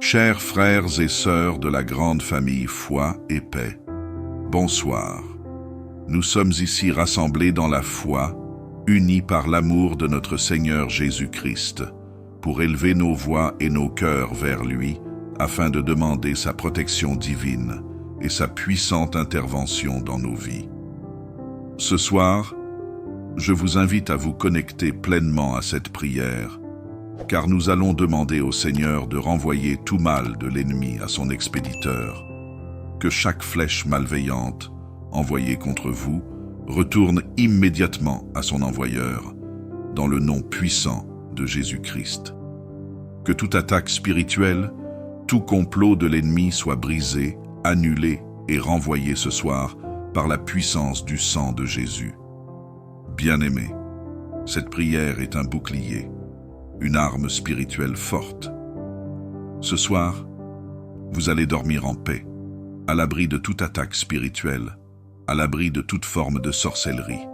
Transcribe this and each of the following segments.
Chers frères et sœurs de la grande famille Foi et Paix, bonsoir. Nous sommes ici rassemblés dans la foi, unis par l'amour de notre Seigneur Jésus-Christ, pour élever nos voix et nos cœurs vers lui, afin de demander sa protection divine et sa puissante intervention dans nos vies. Ce soir, je vous invite à vous connecter pleinement à cette prière, car nous allons demander au Seigneur de renvoyer tout mal de l'ennemi à son expéditeur, que chaque flèche malveillante envoyée contre vous retourne immédiatement à son envoyeur, dans le nom puissant de Jésus-Christ. Que toute attaque spirituelle, tout complot de l'ennemi soit brisé, annulé et renvoyé ce soir par la puissance du sang de Jésus. Bien-aimés, cette prière est un bouclier, une arme spirituelle forte. Ce soir, vous allez dormir en paix, à l'abri de toute attaque spirituelle, à l'abri de toute forme de sorcellerie,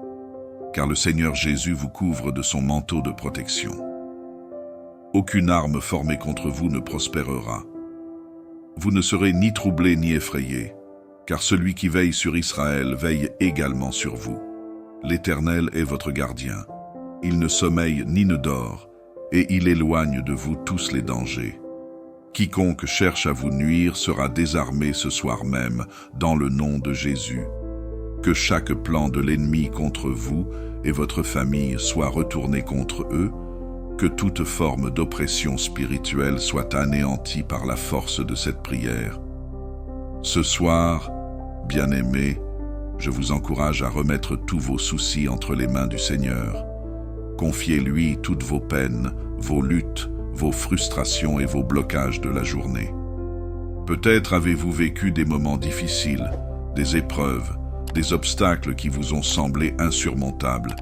car le Seigneur Jésus vous couvre de son manteau de protection. Aucune arme formée contre vous ne prospérera. Vous ne serez ni troublés ni effrayés, car celui qui veille sur Israël veille également sur vous. L'Éternel est votre gardien. Il ne sommeille ni ne dort, et il éloigne de vous tous les dangers. Quiconque cherche à vous nuire sera désarmé ce soir même, dans le nom de Jésus. Que chaque plan de l'ennemi contre vous et votre famille soit retourné contre eux, que toute forme d'oppression spirituelle soit anéantie par la force de cette prière. Ce soir, bien-aimés, je vous encourage à remettre tous vos soucis entre les mains du Seigneur. Confiez-lui toutes vos peines, vos luttes, vos frustrations et vos blocages de la journée. Peut-être avez-vous vécu des moments difficiles, des épreuves, des obstacles qui vous ont semblé insurmontables.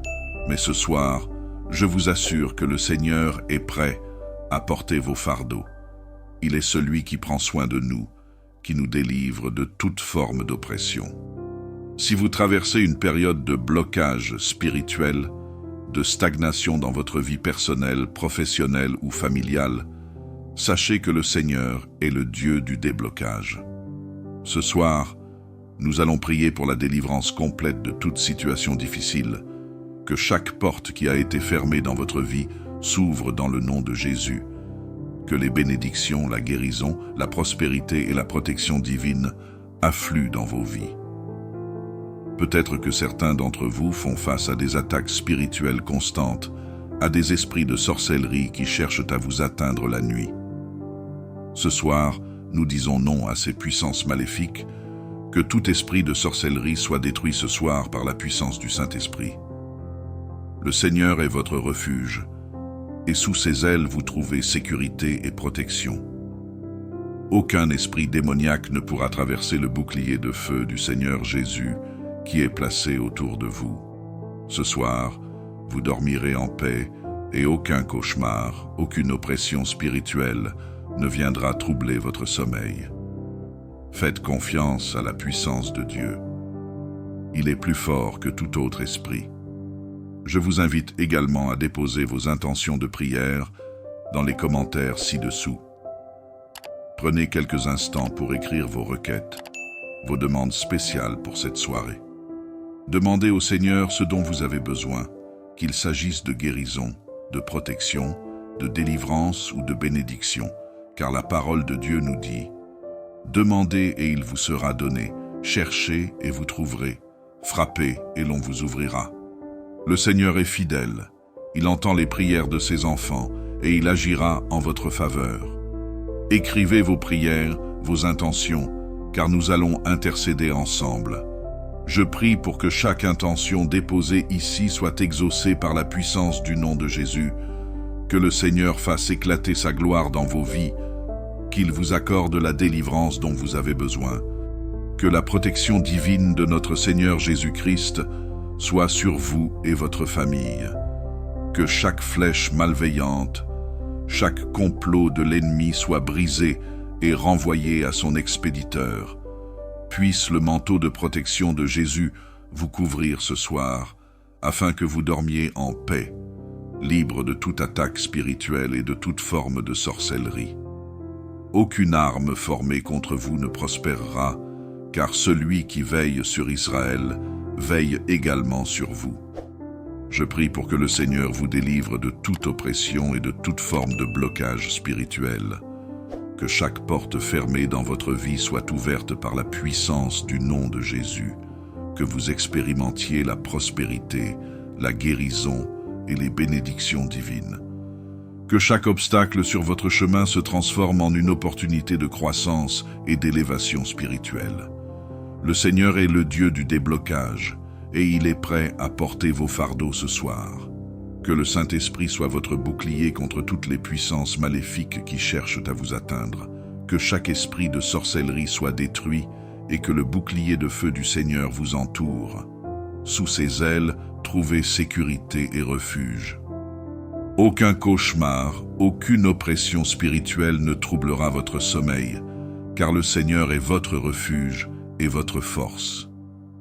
Mais ce soir, je vous assure que le Seigneur est prêt à porter vos fardeaux. Il est celui qui prend soin de nous, qui nous délivre de toute forme d'oppression. Si vous traversez une période de blocage spirituel, de stagnation dans votre vie personnelle, professionnelle ou familiale, sachez que le Seigneur est le Dieu du déblocage. Ce soir, nous allons prier pour la délivrance complète de toute situation difficile, que chaque porte qui a été fermée dans votre vie s'ouvre dans le nom de Jésus, que les bénédictions, la guérison, la prospérité et la protection divine affluent dans vos vies. Peut-être que certains d'entre vous font face à des attaques spirituelles constantes, à des esprits de sorcellerie qui cherchent à vous atteindre la nuit. Ce soir, nous disons non à ces puissances maléfiques, que tout esprit de sorcellerie soit détruit ce soir par la puissance du Saint-Esprit. Le Seigneur est votre refuge, et sous ses ailes vous trouvez sécurité et protection. Aucun esprit démoniaque ne pourra traverser le bouclier de feu du Seigneur Jésus, qui est placé autour de vous. Ce soir, vous dormirez en paix et aucun cauchemar, aucune oppression spirituelle ne viendra troubler votre sommeil. Faites confiance à la puissance de Dieu. Il est plus fort que tout autre esprit. Je vous invite également à déposer vos intentions de prière dans les commentaires ci-dessous. Prenez quelques instants pour écrire vos requêtes, vos demandes spéciales pour cette soirée. Demandez au Seigneur ce dont vous avez besoin, qu'il s'agisse de guérison, de protection, de délivrance ou de bénédiction, car la parole de Dieu nous dit « Demandez et il vous sera donné, cherchez et vous trouverez, frappez et l'on vous ouvrira. » Le Seigneur est fidèle, il entend les prières de ses enfants et il agira en votre faveur. Écrivez vos prières, vos intentions, car nous allons intercéder ensemble. Je prie pour que chaque intention déposée ici soit exaucée par la puissance du nom de Jésus, que le Seigneur fasse éclater sa gloire dans vos vies, qu'il vous accorde la délivrance dont vous avez besoin, que la protection divine de notre Seigneur Jésus-Christ soit sur vous et votre famille, que chaque flèche malveillante, chaque complot de l'ennemi soit brisé et renvoyé à son expéditeur. Puisse le manteau de protection de Jésus vous couvrir ce soir, afin que vous dormiez en paix, libre de toute attaque spirituelle et de toute forme de sorcellerie. Aucune arme formée contre vous ne prospérera, car celui qui veille sur Israël veille également sur vous. Je prie pour que le Seigneur vous délivre de toute oppression et de toute forme de blocage spirituel. Que chaque porte fermée dans votre vie soit ouverte par la puissance du nom de Jésus. Que vous expérimentiez la prospérité, la guérison et les bénédictions divines. Que chaque obstacle sur votre chemin se transforme en une opportunité de croissance et d'élévation spirituelle. Le Seigneur est le Dieu du déblocage, et il est prêt à porter vos fardeaux ce soir. Que le Saint-Esprit soit votre bouclier contre toutes les puissances maléfiques qui cherchent à vous atteindre. Que chaque esprit de sorcellerie soit détruit et que le bouclier de feu du Seigneur vous entoure. Sous ses ailes, trouvez sécurité et refuge. Aucun cauchemar, aucune oppression spirituelle ne troublera votre sommeil, car le Seigneur est votre refuge et votre force.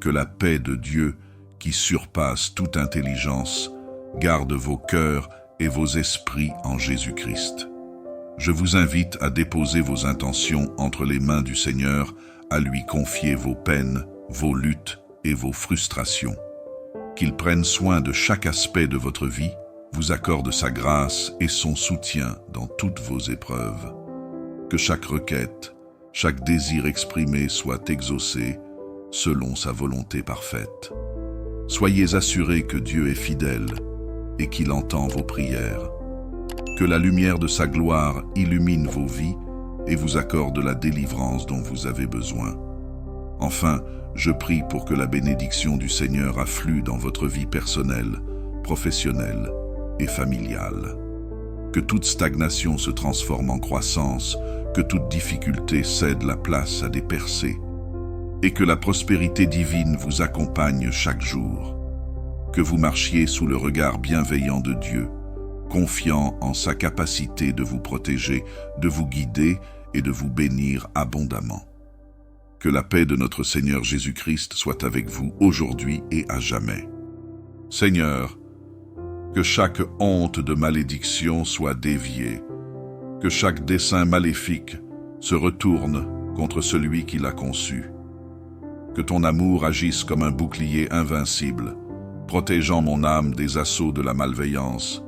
Que la paix de Dieu, qui surpasse toute intelligence, garde vos cœurs et vos esprits en Jésus-Christ. Je vous invite à déposer vos intentions entre les mains du Seigneur, à lui confier vos peines, vos luttes et vos frustrations. Qu'il prenne soin de chaque aspect de votre vie, vous accorde sa grâce et son soutien dans toutes vos épreuves. Que chaque requête, chaque désir exprimé soit exaucé selon sa volonté parfaite. Soyez assurés que Dieu est fidèle et qu'il entend vos prières. Que la lumière de sa gloire illumine vos vies et vous accorde la délivrance dont vous avez besoin. Enfin, je prie pour que la bénédiction du Seigneur afflue dans votre vie personnelle, professionnelle et familiale. Que toute stagnation se transforme en croissance, que toute difficulté cède la place à des percées, et que la prospérité divine vous accompagne chaque jour. Que vous marchiez sous le regard bienveillant de Dieu, confiant en sa capacité de vous protéger, de vous guider et de vous bénir abondamment. Que la paix de notre Seigneur Jésus-Christ soit avec vous aujourd'hui et à jamais. Seigneur, que chaque honte de malédiction soit déviée, que chaque dessein maléfique se retourne contre celui qui l'a conçu. Que ton amour agisse comme un bouclier invincible, protégeant mon âme des assauts de la malveillance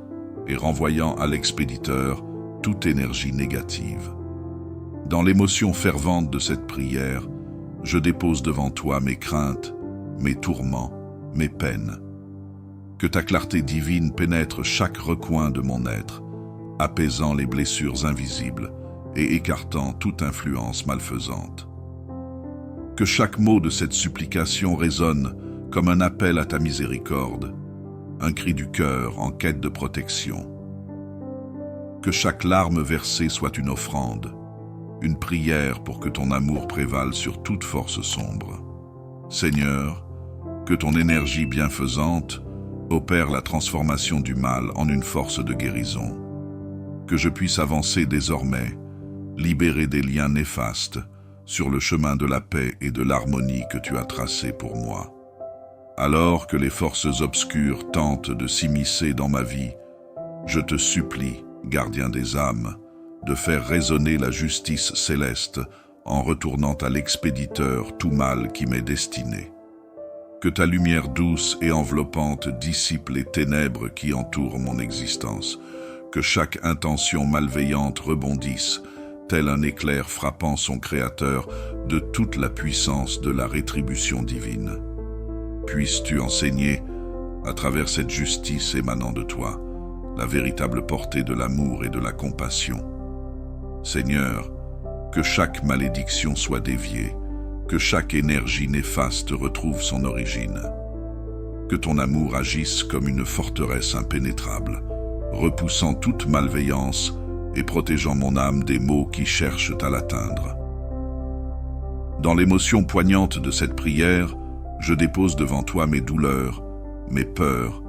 et renvoyant à l'expéditeur toute énergie négative. Dans l'émotion fervente de cette prière, je dépose devant toi mes craintes, mes tourments, mes peines. Que ta clarté divine pénètre chaque recoin de mon être, apaisant les blessures invisibles et écartant toute influence malfaisante. Que chaque mot de cette supplication résonne comme un appel à ta miséricorde, un cri du cœur en quête de protection. Que chaque larme versée soit une offrande, une prière pour que ton amour prévale sur toute force sombre. Seigneur, que ton énergie bienfaisante opère la transformation du mal en une force de guérison. Que je puisse avancer désormais, libéré des liens néfastes, sur le chemin de la paix et de l'harmonie que tu as tracé pour moi. Alors que les forces obscures tentent de s'immiscer dans ma vie, je te supplie, gardien des âmes, de faire résonner la justice céleste en retournant à l'expéditeur tout mal qui m'est destiné. Que ta lumière douce et enveloppante dissipe les ténèbres qui entourent mon existence. Que chaque intention malveillante rebondisse, tel un éclair frappant son Créateur, de toute la puissance de la rétribution divine. Puisses-tu enseigner, à travers cette justice émanant de toi, la véritable portée de l'amour et de la compassion. Seigneur, que chaque malédiction soit déviée, que chaque énergie néfaste retrouve son origine. Que ton amour agisse comme une forteresse impénétrable, repoussant toute malveillance et protégeant mon âme des maux qui cherchent à l'atteindre. Dans l'émotion poignante de cette prière, je dépose devant toi mes douleurs, mes peurs,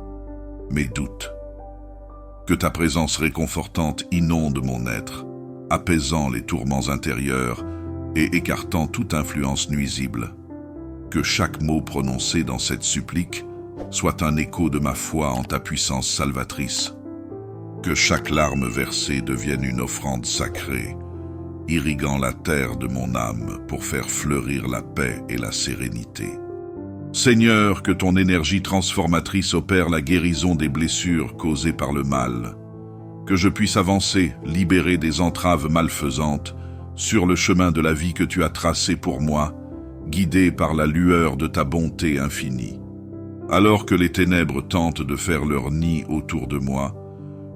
mes doutes. Que ta présence réconfortante inonde mon être, apaisant les tourments intérieurs et écartant toute influence nuisible. Que chaque mot prononcé dans cette supplique soit un écho de ma foi en ta puissance salvatrice. Que chaque larme versée devienne une offrande sacrée, irriguant la terre de mon âme pour faire fleurir la paix et la sérénité. Seigneur, que ton énergie transformatrice opère la guérison des blessures causées par le mal, que je puisse avancer, libéré des entraves malfaisantes, sur le chemin de la vie que tu as tracé pour moi, guidé par la lueur de ta bonté infinie. Alors que les ténèbres tentent de faire leur nid autour de moi,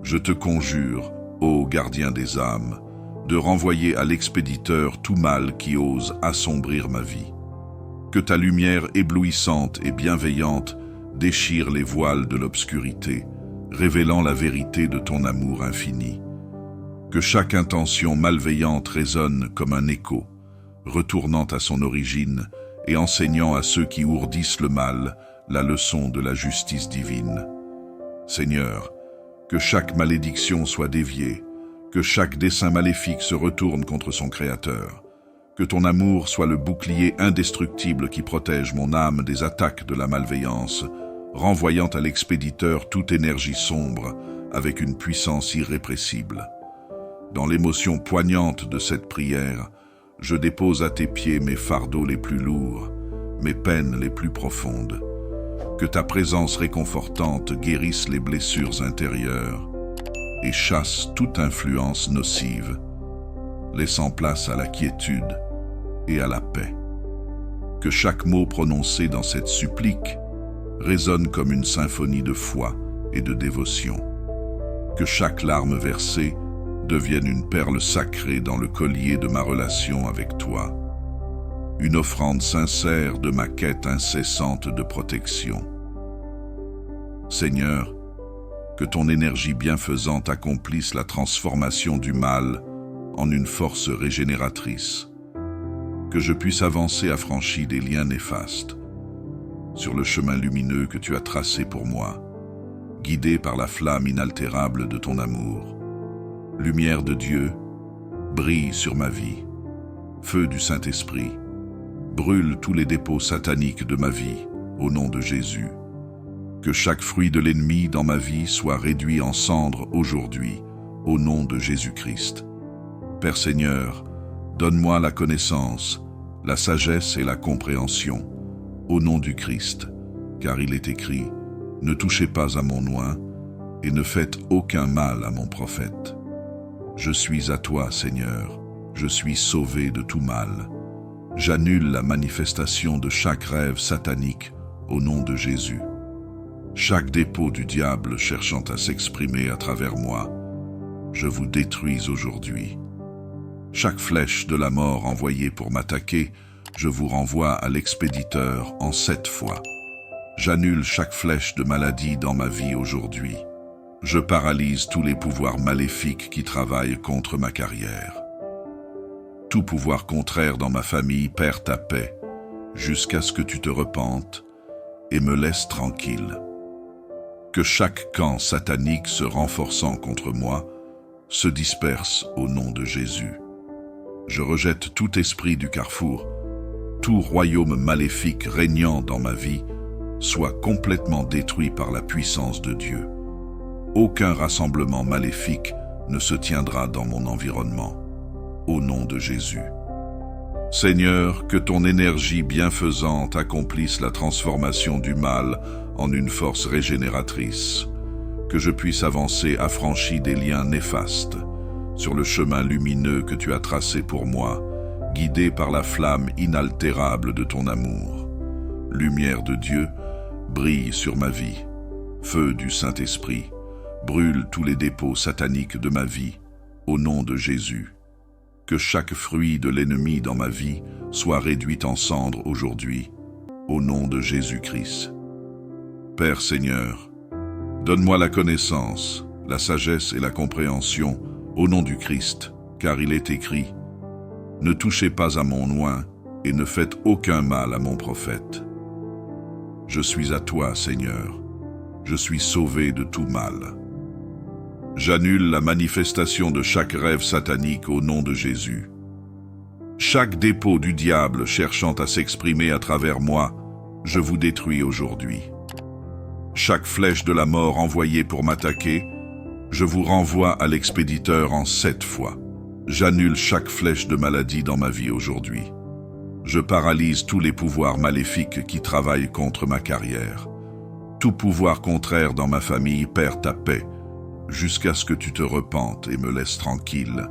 je te conjure, ô gardien des âmes, de renvoyer à l'expéditeur tout mal qui ose assombrir ma vie. Que ta lumière éblouissante et bienveillante déchire les voiles de l'obscurité, révélant la vérité de ton amour infini. Que chaque intention malveillante résonne comme un écho, retournant à son origine et enseignant à ceux qui ourdissent le mal la leçon de la justice divine. Seigneur, que chaque malédiction soit déviée, que chaque dessein maléfique se retourne contre son Créateur, que ton amour soit le bouclier indestructible qui protège mon âme des attaques de la malveillance, renvoyant à l'expéditeur toute énergie sombre avec une puissance irrépressible. Dans l'émotion poignante de cette prière, je dépose à tes pieds mes fardeaux les plus lourds, mes peines les plus profondes. Que ta présence réconfortante guérisse les blessures intérieures et chasse toute influence nocive, laissant place à la quiétude et à la paix. Que chaque mot prononcé dans cette supplique résonne comme une symphonie de foi et de dévotion. Que chaque larme versée devienne une perle sacrée dans le collier de ma relation avec toi, une offrande sincère de ma quête incessante de protection. Seigneur, que ton énergie bienfaisante accomplisse la transformation du mal en une force régénératrice, que je puisse avancer affranchi des liens néfastes, sur le chemin lumineux que tu as tracé pour moi, guidé par la flamme inaltérable de ton amour. Lumière de Dieu, brille sur ma vie. Feu du Saint-Esprit, brûle tous les dépôts sataniques de ma vie, au nom de Jésus. Que chaque fruit de l'ennemi dans ma vie soit réduit en cendres aujourd'hui, au nom de Jésus-Christ. Père Seigneur, donne-moi la connaissance, la sagesse et la compréhension, au nom du Christ, car il est écrit, « Ne touchez pas à mon oint, et ne faites aucun mal à mon prophète. » Je suis à toi, Seigneur, je suis sauvé de tout mal. J'annule la manifestation de chaque rêve satanique au nom de Jésus. Chaque dépôt du diable cherchant à s'exprimer à travers moi, je vous détruis aujourd'hui. Chaque flèche de la mort envoyée pour m'attaquer, je vous renvoie à l'expéditeur en 7 fois. J'annule chaque flèche de maladie dans ma vie aujourd'hui. Je paralyse tous les pouvoirs maléfiques qui travaillent contre ma carrière. Tout pouvoir contraire dans ma famille perd ta paix, jusqu'à ce que tu te repentes et me laisses tranquille. Que chaque camp satanique se renforçant contre moi se disperse au nom de Jésus. Je rejette tout esprit du carrefour, tout royaume maléfique régnant dans ma vie soit complètement détruit par la puissance de Dieu. Aucun rassemblement maléfique ne se tiendra dans mon environnement. Au nom de Jésus. Seigneur, que ton énergie bienfaisante accomplisse la transformation du mal en une force régénératrice, que je puisse avancer affranchi des liens néfastes, sur le chemin lumineux que tu as tracé pour moi, guidé par la flamme inaltérable de ton amour. Lumière de Dieu, brille sur ma vie. Feu du Saint-Esprit, brûle tous les dépôts sataniques de ma vie, au nom de Jésus. Que chaque fruit de l'ennemi dans ma vie soit réduit en cendres aujourd'hui, au nom de Jésus-Christ. Père Seigneur, donne-moi la connaissance, la sagesse et la compréhension, au nom du Christ, car il est écrit, « Ne touchez pas à mon oint et ne faites aucun mal à mon prophète. » Je suis à toi, Seigneur, je suis sauvé de tout mal. J'annule la manifestation de chaque rêve satanique au nom de Jésus. Chaque dépôt du diable cherchant à s'exprimer à travers moi, je vous détruis aujourd'hui. Chaque flèche de la mort envoyée pour m'attaquer, je vous renvoie à l'expéditeur en 7 fois. J'annule chaque flèche de maladie dans ma vie aujourd'hui. Je paralyse tous les pouvoirs maléfiques qui travaillent contre ma carrière. Tout pouvoir contraire dans ma famille perd ta paix, jusqu'à ce que tu te repentes et me laisses tranquille.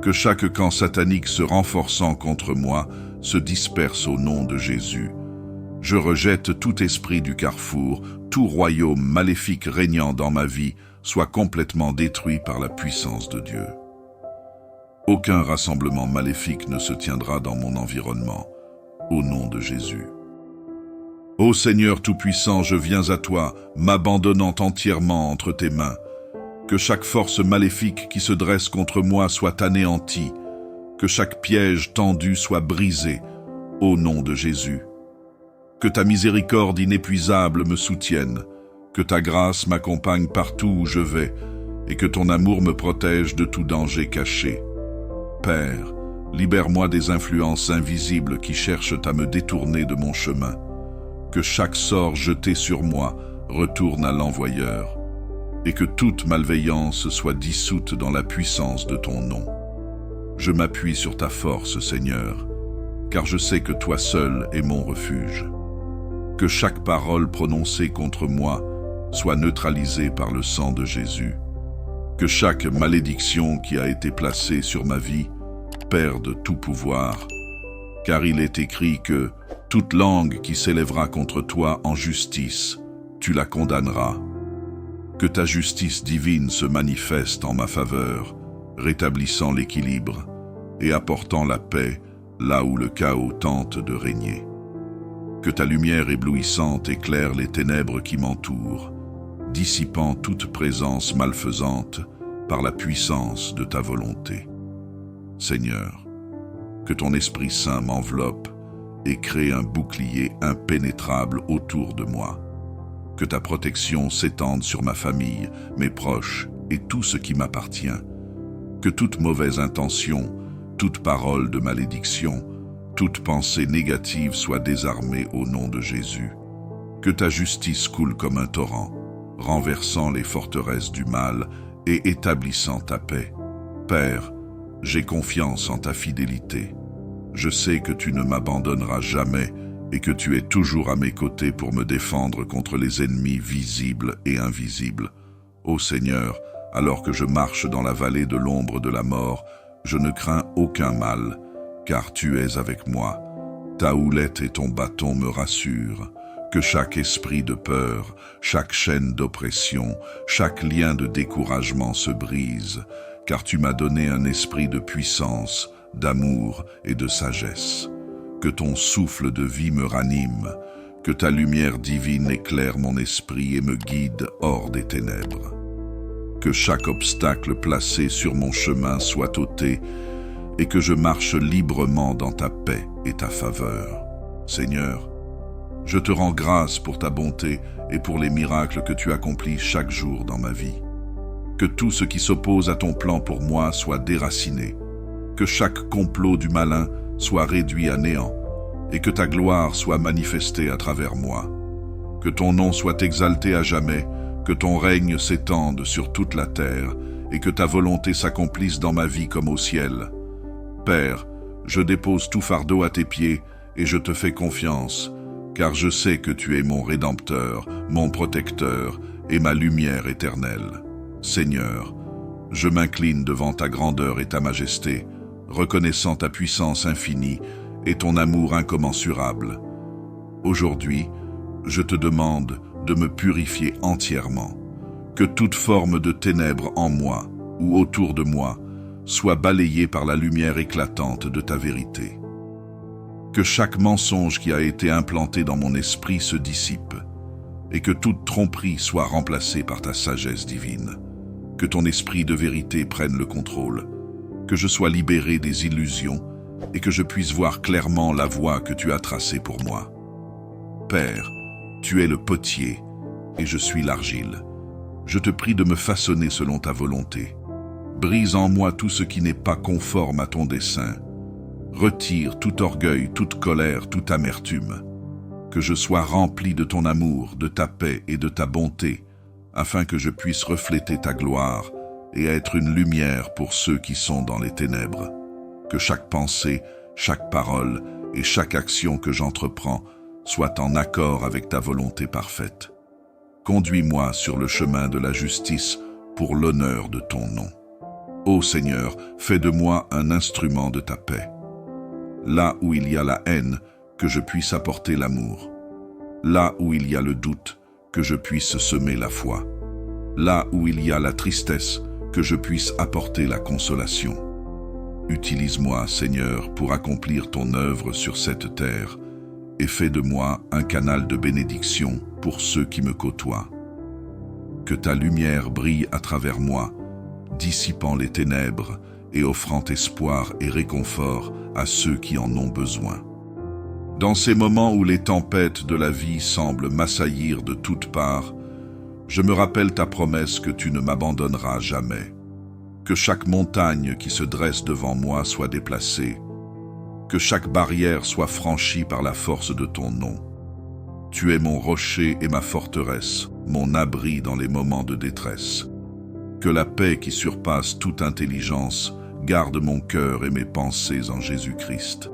Que chaque camp satanique se renforçant contre moi se disperse au nom de Jésus. Je rejette tout esprit du carrefour, tout royaume maléfique régnant dans ma vie soit complètement détruit par la puissance de Dieu. Aucun rassemblement maléfique ne se tiendra dans mon environnement, au nom de Jésus. Ô Seigneur Tout-Puissant, je viens à toi, m'abandonnant entièrement entre tes mains. Que chaque force maléfique qui se dresse contre moi soit anéantie, que chaque piège tendu soit brisé, au nom de Jésus. Que ta miséricorde inépuisable me soutienne, que ta grâce m'accompagne partout où je vais, et que ton amour me protège de tout danger caché. Père, libère-moi des influences invisibles qui cherchent à me détourner de mon chemin. Que chaque sort jeté sur moi retourne à l'envoyeur, et que toute malveillance soit dissoute dans la puissance de ton nom. Je m'appuie sur ta force, Seigneur, car je sais que toi seul es mon refuge. Que chaque parole prononcée contre moi soit neutralisée par le sang de Jésus. Que chaque malédiction qui a été placée sur ma vie perde tout pouvoir, car il est écrit que toute langue qui s'élèvera contre toi en justice, tu la condamneras. Que ta justice divine se manifeste en ma faveur, rétablissant l'équilibre et apportant la paix là où le chaos tente de régner. Que ta lumière éblouissante éclaire les ténèbres qui m'entourent, dissipant toute présence malfaisante par la puissance de ta volonté. Seigneur, que ton Esprit Saint m'enveloppe et crée un bouclier impénétrable autour de moi. Que ta protection s'étende sur ma famille, mes proches et tout ce qui m'appartient. Que toute mauvaise intention, toute parole de malédiction, toute pensée négative soit désarmée au nom de Jésus. Que ta justice coule comme un torrent, renversant les forteresses du mal et établissant ta paix. Père, j'ai confiance en ta fidélité. Je sais que tu ne m'abandonneras jamais et que tu es toujours à mes côtés pour me défendre contre les ennemis visibles et invisibles. Ô Seigneur, alors que je marche dans la vallée de l'ombre de la mort, je ne crains aucun mal, car tu es avec moi. Ta houlette et ton bâton me rassurent. Que chaque esprit de peur, chaque chaîne d'oppression, chaque lien de découragement se brise, car tu m'as donné un esprit de puissance, d'amour et de sagesse. Que ton souffle de vie me ranime, que ta lumière divine éclaire mon esprit et me guide hors des ténèbres. Que chaque obstacle placé sur mon chemin soit ôté et que je marche librement dans ta paix et ta faveur. Seigneur, je te rends grâce pour ta bonté et pour les miracles que tu accomplis chaque jour dans ma vie. Que tout ce qui s'oppose à ton plan pour moi soit déraciné, que chaque complot du malin soit réduit à néant, et que ta gloire soit manifestée à travers moi. Que ton nom soit exalté à jamais, que ton règne s'étende sur toute la terre, et que ta volonté s'accomplisse dans ma vie comme au ciel. Père, je dépose tout fardeau à tes pieds, et je te fais confiance, car je sais que tu es mon Rédempteur, mon protecteur, et ma lumière éternelle. Seigneur, je m'incline devant ta grandeur et ta majesté, reconnaissant ta puissance infinie et ton amour incommensurable. Aujourd'hui, je te demande de me purifier entièrement, que toute forme de ténèbres en moi ou autour de moi soit balayée par la lumière éclatante de ta vérité. Que chaque mensonge qui a été implanté dans mon esprit se dissipe, et que toute tromperie soit remplacée par ta sagesse divine. Que ton esprit de vérité prenne le contrôle, que je sois libéré des illusions et que je puisse voir clairement la voie que tu as tracée pour moi. Père, tu es le potier et je suis l'argile. Je te prie de me façonner selon ta volonté. Brise en moi tout ce qui n'est pas conforme à ton dessein. Retire tout orgueil, toute colère, toute amertume. Que je sois rempli de ton amour, de ta paix et de ta bonté, afin que je puisse refléter ta gloire et être une lumière pour ceux qui sont dans les ténèbres. Que chaque pensée, chaque parole et chaque action que j'entreprends soit en accord avec ta volonté parfaite. Conduis-moi sur le chemin de la justice pour l'honneur de ton nom. Ô Seigneur, fais de moi un instrument de ta paix. Là où il y a la haine, que je puisse apporter l'amour. Là où il y a le doute, que je puisse semer la foi. Là où il y a la tristesse, que je puisse apporter la consolation. Utilise-moi, Seigneur, pour accomplir ton œuvre sur cette terre, et fais de moi un canal de bénédiction pour ceux qui me côtoient. Que ta lumière brille à travers moi, dissipant les ténèbres et offrant espoir et réconfort à ceux qui en ont besoin. Dans ces moments où les tempêtes de la vie semblent m'assaillir de toutes parts, je me rappelle ta promesse que tu ne m'abandonneras jamais. Que chaque montagne qui se dresse devant moi soit déplacée, que chaque barrière soit franchie par la force de ton nom. Tu es mon rocher et ma forteresse, mon abri dans les moments de détresse. Que la paix qui surpasse toute intelligence garde mon cœur et mes pensées en Jésus-Christ.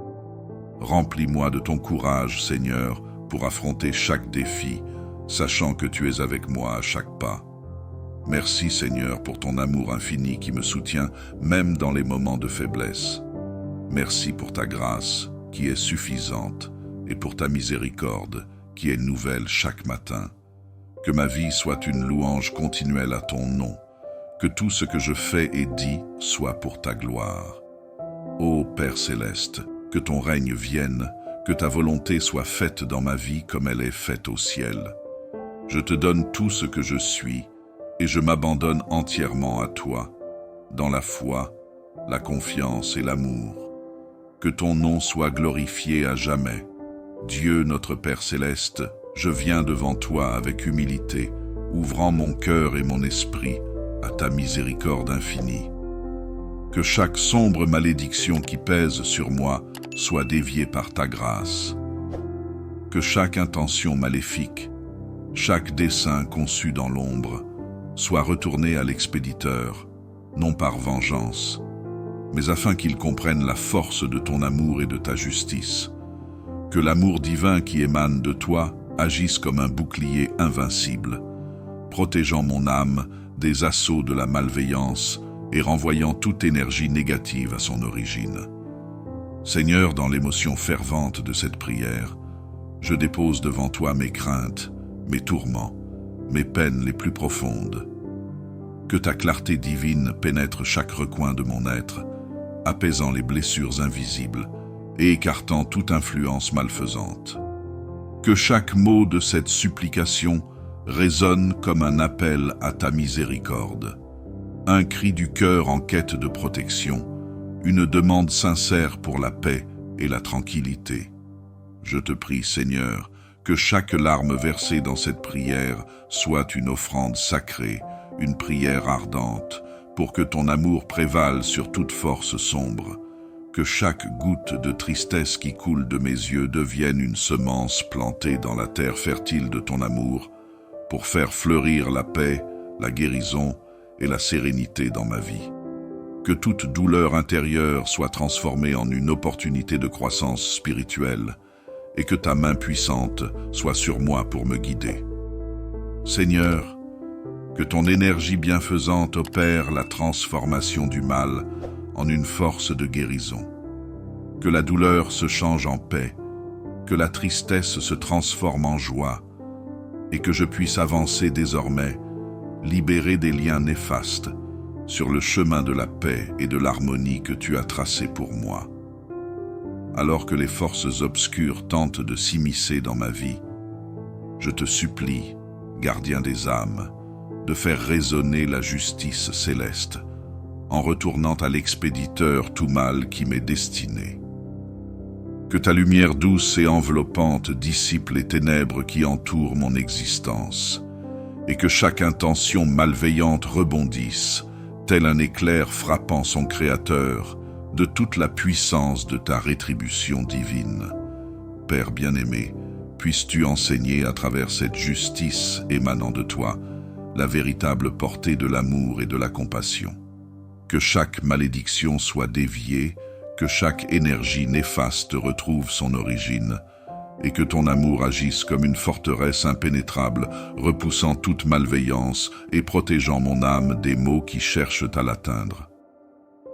Remplis-moi de ton courage, Seigneur, pour affronter chaque défi, sachant que tu es avec moi à chaque pas. Merci, Seigneur, pour ton amour infini qui me soutient même dans les moments de faiblesse. Merci pour ta grâce qui est suffisante et pour ta miséricorde qui est nouvelle chaque matin. Que ma vie soit une louange continuelle à ton nom. Que tout ce que je fais et dis soit pour ta gloire. Ô Père céleste, que ton règne vienne, que ta volonté soit faite dans ma vie comme elle est faite au ciel. Je te donne tout ce que je suis et je m'abandonne entièrement à toi, dans la foi, la confiance et l'amour. Que ton nom soit glorifié à jamais. Dieu notre Père céleste, je viens devant toi avec humilité, ouvrant mon cœur et mon esprit à ta miséricorde infinie. Que chaque sombre malédiction qui pèse sur moi soit déviée par ta grâce. Que chaque intention maléfique, chaque dessein conçu dans l'ombre, soit retourné à l'expéditeur, non par vengeance, mais afin qu'il comprenne la force de ton amour et de ta justice. Que l'amour divin qui émane de toi agisse comme un bouclier invincible, protégeant mon âme des assauts de la malveillance et renvoyant toute énergie négative à son origine. Seigneur, dans l'émotion fervente de cette prière, je dépose devant toi mes craintes, mes tourments, mes peines les plus profondes. Que ta clarté divine pénètre chaque recoin de mon être, apaisant les blessures invisibles et écartant toute influence malfaisante. Que chaque mot de cette supplication résonne comme un appel à ta miséricorde, un cri du cœur en quête de protection, une demande sincère pour la paix et la tranquillité. Je te prie, Seigneur, que chaque larme versée dans cette prière soit une offrande sacrée, une prière ardente, pour que ton amour prévale sur toute force sombre. Que chaque goutte de tristesse qui coule de mes yeux devienne une semence plantée dans la terre fertile de ton amour, pour faire fleurir la paix, la guérison et la sérénité dans ma vie. Que toute douleur intérieure soit transformée en une opportunité de croissance spirituelle, et que ta main puissante soit sur moi pour me guider. Seigneur, que ton énergie bienfaisante opère la transformation du mal en une force de guérison. Que la douleur se change en paix, que la tristesse se transforme en joie, et que je puisse avancer désormais, libéré des liens néfastes, sur le chemin de la paix et de l'harmonie que tu as tracé pour moi. Alors que les forces obscures tentent de s'immiscer dans ma vie, je te supplie, gardien des âmes, de faire résonner la justice céleste, en retournant à l'expéditeur tout mal qui m'est destiné. Que ta lumière douce et enveloppante dissipe les ténèbres qui entourent mon existence, et que chaque intention malveillante rebondisse, tel un éclair frappant son Créateur, de toute la puissance de ta rétribution divine. Père bien-aimé, puisses-tu enseigner à travers cette justice émanant de toi, la véritable portée de l'amour et de la compassion. Que chaque malédiction soit déviée, que chaque énergie néfaste retrouve son origine, et que ton amour agisse comme une forteresse impénétrable, repoussant toute malveillance et protégeant mon âme des maux qui cherchent à l'atteindre.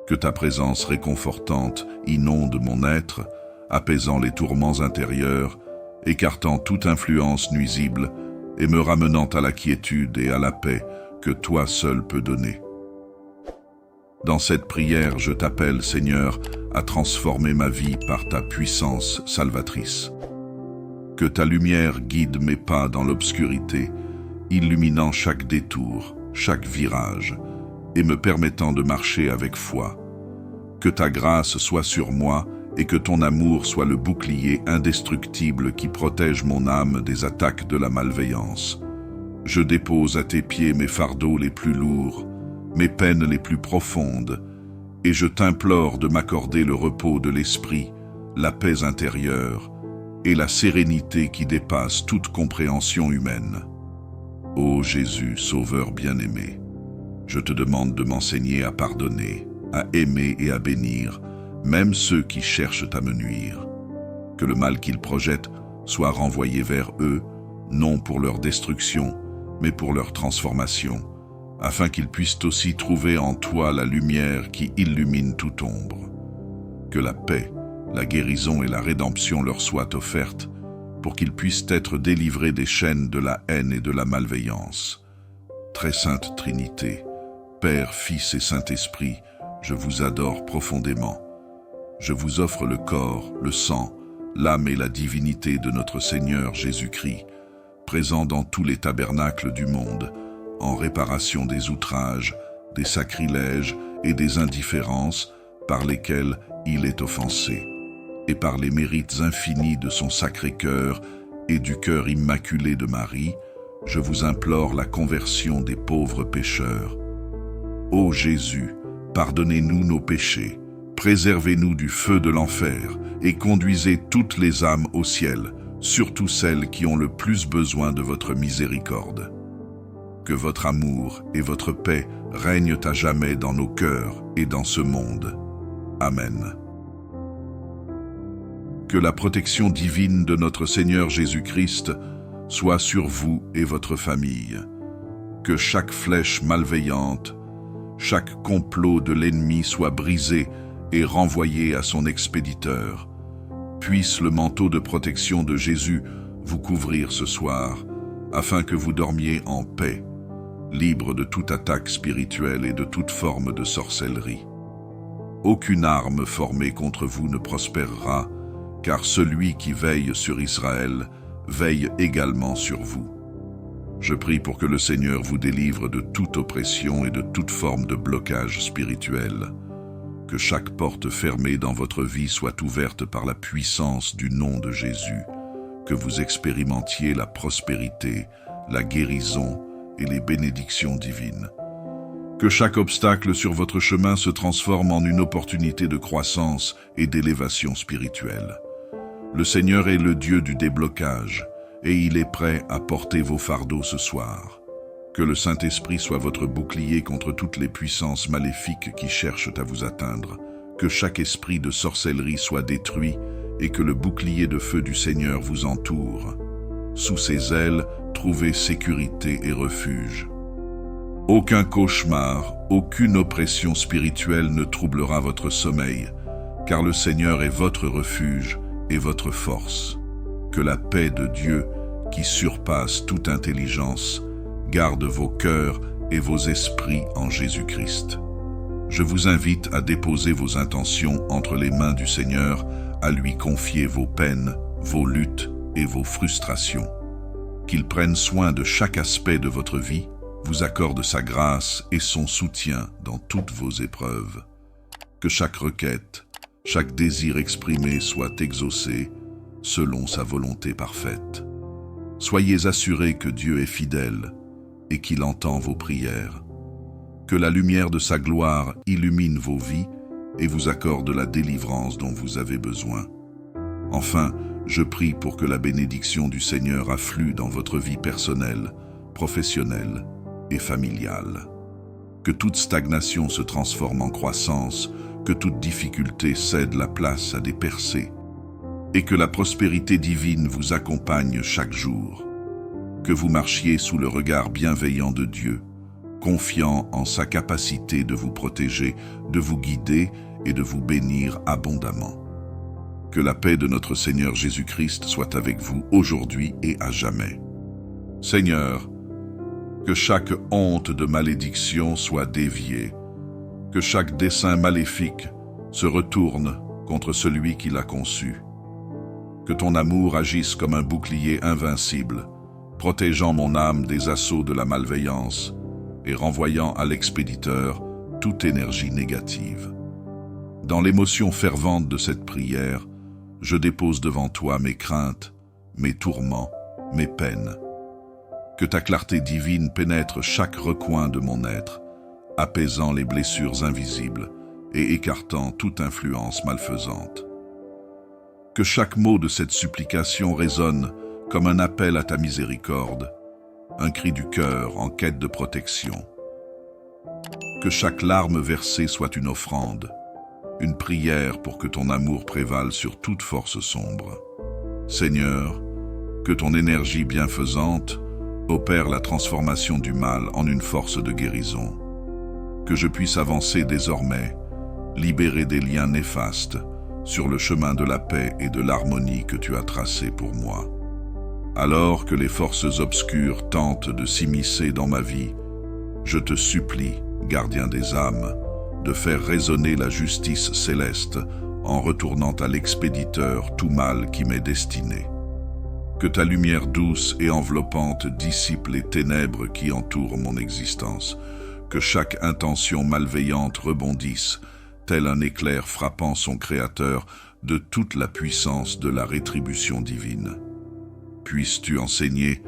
Que ta présence réconfortante inonde mon être, apaisant les tourments intérieurs, écartant toute influence nuisible et me ramenant à la quiétude et à la paix que toi seul peux donner. Dans cette prière, je t'appelle, Seigneur, à transformer ma vie par ta puissance salvatrice. Que ta lumière guide mes pas dans l'obscurité, illuminant chaque détour, chaque virage, et me permettant de marcher avec foi. Que ta grâce soit sur moi et que ton amour soit le bouclier indestructible qui protège mon âme des attaques de la malveillance. Je dépose à tes pieds mes fardeaux les plus lourds, mes peines les plus profondes, et je t'implore de m'accorder le repos de l'esprit, la paix intérieure et la sérénité qui dépasse toute compréhension humaine. Ô Jésus, Sauveur bien-aimé, je te demande de m'enseigner à pardonner, à aimer et à bénir, même ceux qui cherchent à me nuire. Que le mal qu'ils projettent soit renvoyé vers eux, non pour leur destruction, mais pour leur transformation, afin qu'ils puissent aussi trouver en toi la lumière qui illumine toute ombre. Que la paix, la guérison et la rédemption leur soient offertes, pour qu'ils puissent être délivrés des chaînes de la haine et de la malveillance. Très sainte Trinité, Père, Fils et Saint-Esprit, je vous adore profondément. Je vous offre le corps, le sang, l'âme et la divinité de notre Seigneur Jésus-Christ, présent dans tous les tabernacles du monde, en réparation des outrages, des sacrilèges et des indifférences par lesquels il est offensé, et par les mérites infinis de son sacré cœur et du cœur immaculé de Marie, je vous implore la conversion des pauvres pécheurs. Ô Jésus, pardonnez-nous nos péchés, préservez-nous du feu de l'enfer et conduisez toutes les âmes au ciel, surtout celles qui ont le plus besoin de votre miséricorde. Que votre amour et votre paix règnent à jamais dans nos cœurs et dans ce monde. Amen. Que la protection divine de notre Seigneur Jésus-Christ soit sur vous et votre famille. Que chaque flèche malveillante, chaque complot de l'ennemi soit brisé et renvoyé à son expéditeur. Puisse le manteau de protection de Jésus vous couvrir ce soir, afin que vous dormiez en paix, libre de toute attaque spirituelle et de toute forme de sorcellerie. Aucune arme formée contre vous ne prospérera, car celui qui veille sur Israël veille également sur vous. Je prie pour que le Seigneur vous délivre de toute oppression et de toute forme de blocage spirituel. Que chaque porte fermée dans votre vie soit ouverte par la puissance du nom de Jésus. Que vous expérimentiez la prospérité, la guérison et les bénédictions divines. Que chaque obstacle sur votre chemin se transforme en une opportunité de croissance et d'élévation spirituelle. Le Seigneur est le Dieu du déblocage, et il est prêt à porter vos fardeaux ce soir. Que le Saint-Esprit soit votre bouclier contre toutes les puissances maléfiques qui cherchent à vous atteindre. Que chaque esprit de sorcellerie soit détruit, et que le bouclier de feu du Seigneur vous entoure. Sous ses ailes, trouvez sécurité et refuge. Aucun cauchemar, aucune oppression spirituelle ne troublera votre sommeil, car le Seigneur est votre refuge et votre force. Que la paix de Dieu, qui surpasse toute intelligence, garde vos cœurs et vos esprits en Jésus-Christ. Je vous invite à déposer vos intentions entre les mains du Seigneur, à lui confier vos peines, vos luttes et vos frustrations. Qu'il prenne soin de chaque aspect de votre vie, vous accorde sa grâce et son soutien dans toutes vos épreuves. Que chaque requête, chaque désir exprimé soit exaucé selon sa volonté parfaite. Soyez assurés que Dieu est fidèle et qu'il entend vos prières. Que la lumière de sa gloire illumine vos vies et vous accorde la délivrance dont vous avez besoin. Enfin, je prie pour que la bénédiction du Seigneur afflue dans votre vie personnelle, professionnelle et familiale. Que toute stagnation se transforme en croissance, que toute difficulté cède la place à des percées, et que la prospérité divine vous accompagne chaque jour. Que vous marchiez sous le regard bienveillant de Dieu, confiant en sa capacité de vous protéger, de vous guider et de vous bénir abondamment. Que la paix de notre Seigneur Jésus-Christ soit avec vous aujourd'hui et à jamais. Seigneur, que chaque honte de malédiction soit déviée, que chaque dessein maléfique se retourne contre celui qui l'a conçu. Que ton amour agisse comme un bouclier invincible, protégeant mon âme des assauts de la malveillance et renvoyant à l'expéditeur toute énergie négative. Dans l'émotion fervente de cette prière, je dépose devant toi mes craintes, mes tourments, mes peines. Que ta clarté divine pénètre chaque recoin de mon être, apaisant les blessures invisibles et écartant toute influence malfaisante. Que chaque mot de cette supplication résonne comme un appel à ta miséricorde, un cri du cœur en quête de protection. Que chaque larme versée soit une offrande, une prière pour que ton amour prévale sur toute force sombre. Seigneur, que ton énergie bienfaisante opère la transformation du mal en une force de guérison. Que je puisse avancer désormais, libéré des liens néfastes, sur le chemin de la paix et de l'harmonie que tu as tracé pour moi. Alors que les forces obscures tentent de s'immiscer dans ma vie, je te supplie, gardien des âmes, de faire résonner la justice céleste en retournant à l'expéditeur tout mal qui m'est destiné. Que ta lumière douce et enveloppante dissipe les ténèbres qui entourent mon existence, que chaque intention malveillante rebondisse, tel un éclair frappant son Créateur de toute la puissance de la rétribution divine. Puisses-tu enseigner,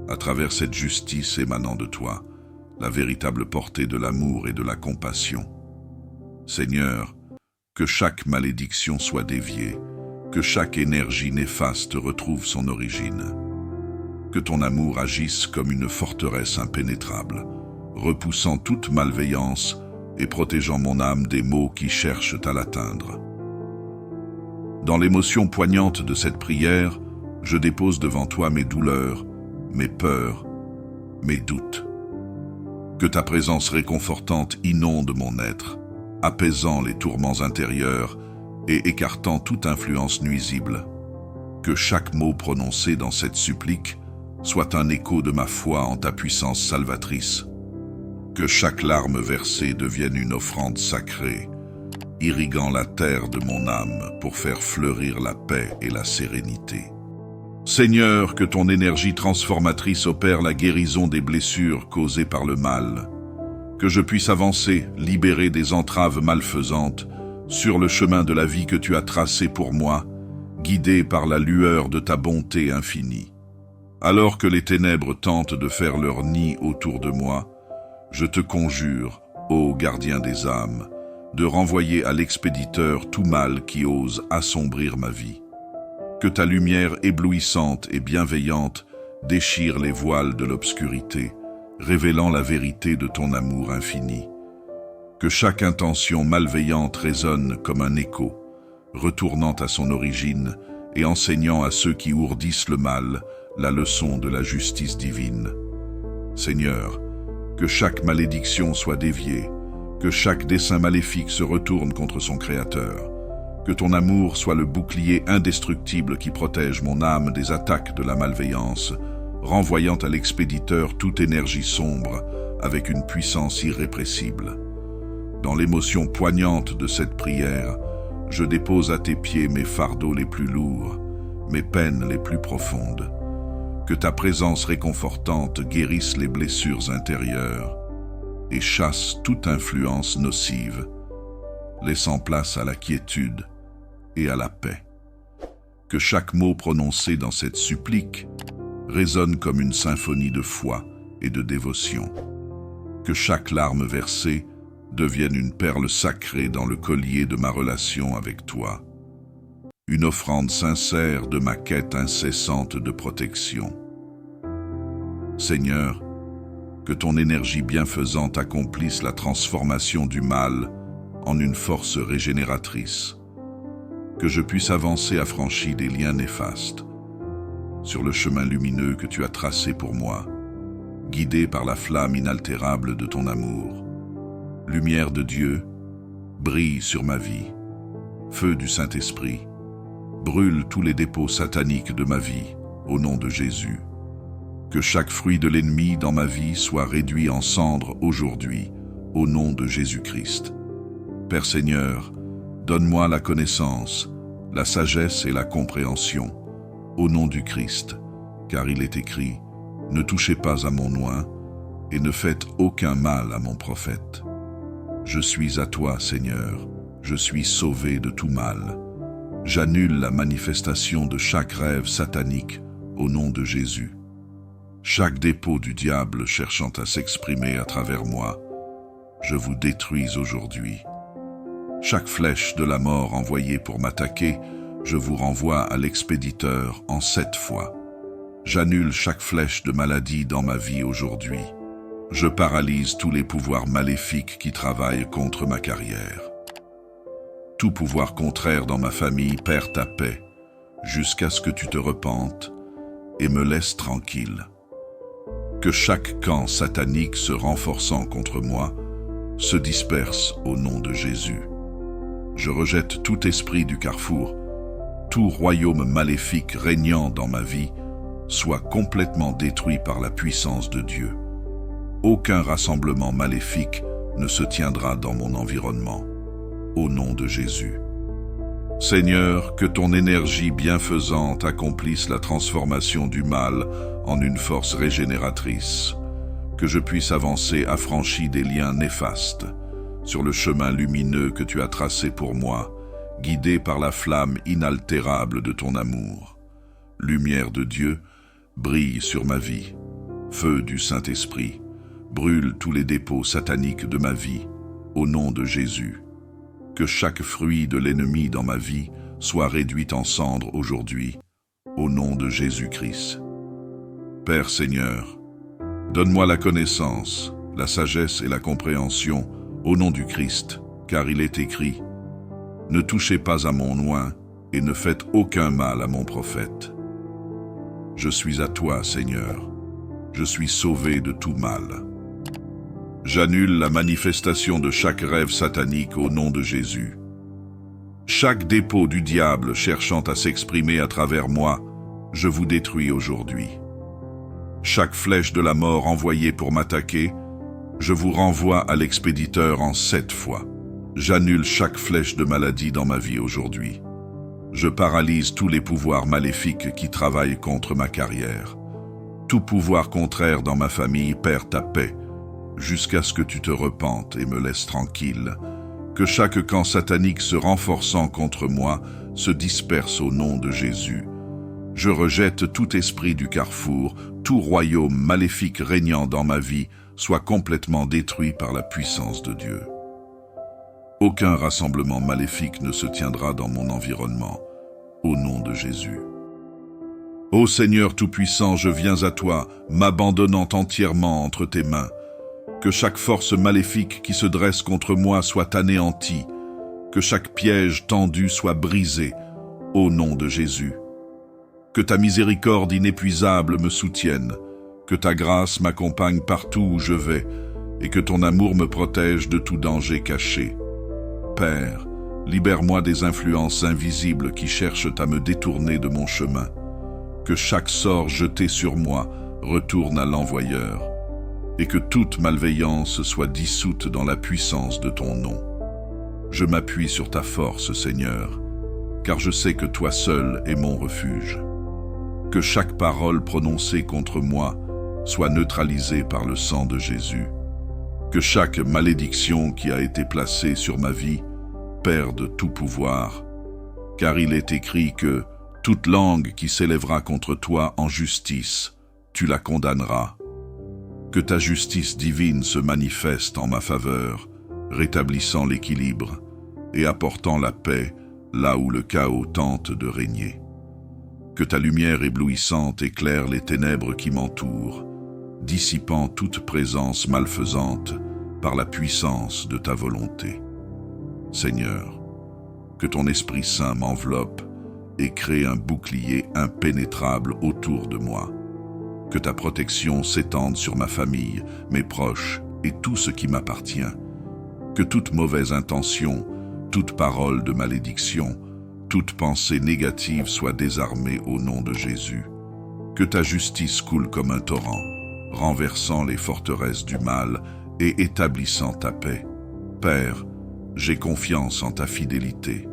à travers cette justice émanant de toi, la véritable portée de l'amour et de la compassion. Seigneur, que chaque malédiction soit déviée, que chaque énergie néfaste retrouve son origine. Que ton amour agisse comme une forteresse impénétrable, repoussant toute malveillance et protégeant mon âme des maux qui cherchent à l'atteindre. Dans l'émotion poignante de cette prière, je dépose devant toi mes douleurs, mes peurs, mes doutes. Que ta présence réconfortante inonde mon être, apaisant les tourments intérieurs et écartant toute influence nuisible. Que chaque mot prononcé dans cette supplique soit un écho de ma foi en ta puissance salvatrice. Que chaque larme versée devienne une offrande sacrée, irriguant la terre de mon âme pour faire fleurir la paix et la sérénité. Seigneur, que ton énergie transformatrice opère la guérison des blessures causées par le mal. Que je puisse avancer, libéré des entraves malfaisantes, sur le chemin de la vie que tu as tracé pour moi, guidé par la lueur de ta bonté infinie. Alors que les ténèbres tentent de faire leur nid autour de moi, je te conjure, ô gardien des âmes, de renvoyer à l'expéditeur tout mal qui ose assombrir ma vie. Que ta lumière éblouissante et bienveillante déchire les voiles de l'obscurité, révélant la vérité de ton amour infini. Que chaque intention malveillante résonne comme un écho, retournant à son origine et enseignant à ceux qui ourdissent le mal la leçon de la justice divine. Seigneur, que chaque malédiction soit déviée, que chaque dessein maléfique se retourne contre son Créateur. Que ton amour soit le bouclier indestructible qui protège mon âme des attaques de la malveillance, renvoyant à l'expéditeur toute énergie sombre avec une puissance irrépressible. Dans l'émotion poignante de cette prière, je dépose à tes pieds mes fardeaux les plus lourds, mes peines les plus profondes. Que ta présence réconfortante guérisse les blessures intérieures et chasse toute influence nocive, laissant place à la quiétude et à la paix. Que chaque mot prononcé dans cette supplique résonne comme une symphonie de foi et de dévotion. Que chaque larme versée devienne une perle sacrée dans le collier de ma relation avec toi, une offrande sincère de ma quête incessante de protection. Seigneur, Que ton énergie bienfaisante accomplisse la transformation du mal en une force régénératrice. Que je puisse avancer affranchi des liens néfastes, sur le chemin lumineux que tu as tracé pour moi, guidé par la flamme inaltérable de ton amour. Lumière de Dieu, brille sur ma vie. Feu du Saint-Esprit, brûle tous les dépôts sataniques de ma vie, au nom de Jésus. Que chaque fruit de l'ennemi dans ma vie soit réduit en cendres aujourd'hui, au nom de Jésus-Christ. Père Seigneur, donne-moi la connaissance, la sagesse et la compréhension, au nom du Christ, car il est écrit, « Ne touchez pas à mon oint, et ne faites aucun mal à mon prophète. » Je suis à toi, Seigneur, je suis sauvé de tout mal. J'annule la manifestation de chaque rêve satanique, au nom de Jésus. Chaque dépôt du diable cherchant à s'exprimer à travers moi, je vous détruis aujourd'hui. Chaque flèche de la mort envoyée pour m'attaquer, je vous renvoie à l'expéditeur en 7 fois. J'annule chaque flèche de maladie dans ma vie aujourd'hui. Je paralyse tous les pouvoirs maléfiques qui travaillent contre ma carrière. Tout pouvoir contraire dans ma famille perd ta paix, jusqu'à ce que tu te repentes et me laisses tranquille. Que chaque camp satanique se renforçant contre moi se disperse au nom de Jésus. Je rejette tout esprit du carrefour, tout royaume maléfique régnant dans ma vie soit complètement détruit par la puissance de Dieu. Aucun rassemblement maléfique ne se tiendra dans mon environnement, au nom de Jésus. Seigneur, que ton énergie bienfaisante accomplisse la transformation du mal en une force régénératrice, que je puisse avancer affranchi des liens néfastes, sur le chemin lumineux que tu as tracé pour moi, guidé par la flamme inaltérable de ton amour. Lumière de Dieu, brille sur ma vie. Feu du Saint-Esprit, brûle tous les dépôts sataniques de ma vie, au nom de Jésus. Que chaque fruit de l'ennemi dans ma vie soit réduit en cendres aujourd'hui, au nom de Jésus-Christ. Père Seigneur, donne-moi la connaissance, la sagesse et la compréhension, au nom du Christ, car il est écrit, « Ne touchez pas à mon oint et ne faites aucun mal à mon prophète. » Je suis à toi, Seigneur, je suis sauvé de tout mal. J'annule la manifestation de chaque rêve satanique au nom de Jésus. Chaque dépôt du diable cherchant à s'exprimer à travers moi, je vous détruis aujourd'hui. Chaque flèche de la mort envoyée pour m'attaquer, je vous renvoie à l'expéditeur en 7 fois. J'annule chaque flèche de maladie dans ma vie aujourd'hui. Je paralyse tous les pouvoirs maléfiques qui travaillent contre ma carrière. Tout pouvoir contraire dans ma famille perd ta paix, jusqu'à ce que tu te repentes et me laisses tranquille. Que chaque camp satanique se renforçant contre moi se disperse au nom de Jésus. Je rejette tout esprit du carrefour, tout royaume maléfique régnant dans ma vie soit complètement détruit par la puissance de Dieu. Aucun rassemblement maléfique ne se tiendra dans mon environnement, au nom de Jésus. Ô Seigneur Tout-Puissant, je viens à toi, m'abandonnant entièrement entre tes mains. Que chaque force maléfique qui se dresse contre moi soit anéantie, que chaque piège tendu soit brisé, au nom de Jésus. Que ta miséricorde inépuisable me soutienne, que ta grâce m'accompagne partout où je vais, et que ton amour me protège de tout danger caché. Père, libère-moi des influences invisibles qui cherchent à me détourner de mon chemin. Que chaque sort jeté sur moi retourne à l'envoyeur, et que toute malveillance soit dissoute dans la puissance de ton nom. Je m'appuie sur ta force, Seigneur, car je sais que toi seul es mon refuge. Que chaque parole prononcée contre moi soit neutralisée par le sang de Jésus. Que chaque malédiction qui a été placée sur ma vie perde tout pouvoir, car il est écrit que toute langue qui s'élèvera contre toi en justice, tu la condamneras. Que ta justice divine se manifeste en ma faveur, rétablissant l'équilibre et apportant la paix là où le chaos tente de régner. Que ta lumière éblouissante éclaire les ténèbres qui m'entourent, dissipant toute présence malfaisante par la puissance de ta volonté. Seigneur, que ton Esprit Saint m'enveloppe et crée un bouclier impénétrable autour de moi. Que ta protection s'étende sur ma famille, mes proches et tout ce qui m'appartient. Que toute mauvaise intention, toute parole de malédiction, toute pensée négative soit désarmée au nom de Jésus. Que ta justice coule comme un torrent, renversant les forteresses du mal et établissant ta paix. Père, j'ai confiance en ta fidélité.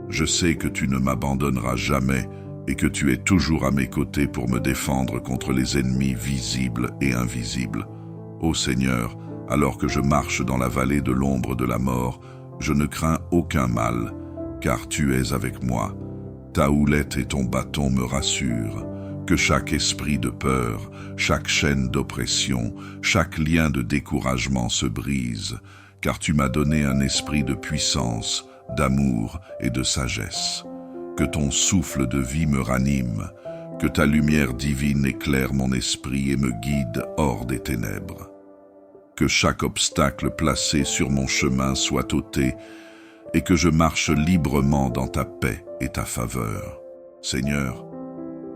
Je sais que tu ne m'abandonneras jamais et que tu es toujours à mes côtés pour me défendre contre les ennemis visibles et invisibles. Ô Seigneur, alors que je marche dans la vallée de l'ombre de la mort, je ne crains aucun mal, car tu es avec moi. Ta houlette et ton bâton me rassurent. Que chaque esprit de peur, chaque chaîne d'oppression, chaque lien de découragement se brise, car tu m'as donné un esprit de puissance, d'amour et de sagesse. Que ton souffle de vie me ranime, que ta lumière divine éclaire mon esprit et me guide hors des ténèbres. Que chaque obstacle placé sur mon chemin soit ôté et que je marche librement dans ta paix et ta faveur. Seigneur,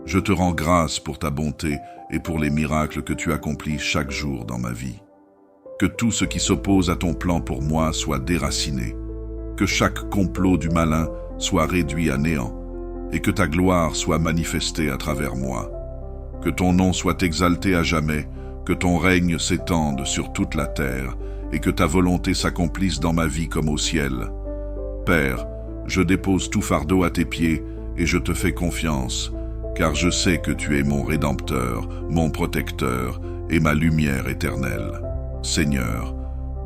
je te rends grâce pour ta bonté et pour les miracles que tu accomplis chaque jour dans ma vie. Que tout ce qui s'oppose à ton plan pour moi soit déraciné. Que chaque complot du malin soit réduit à néant et que ta gloire soit manifestée à travers moi. Que ton nom soit exalté à jamais, que ton règne s'étende sur toute la terre et que ta volonté s'accomplisse dans ma vie comme au ciel. Père, je dépose tout fardeau à tes pieds et je te fais confiance, car je sais que tu es mon Rédempteur, mon protecteur et ma lumière éternelle. Seigneur,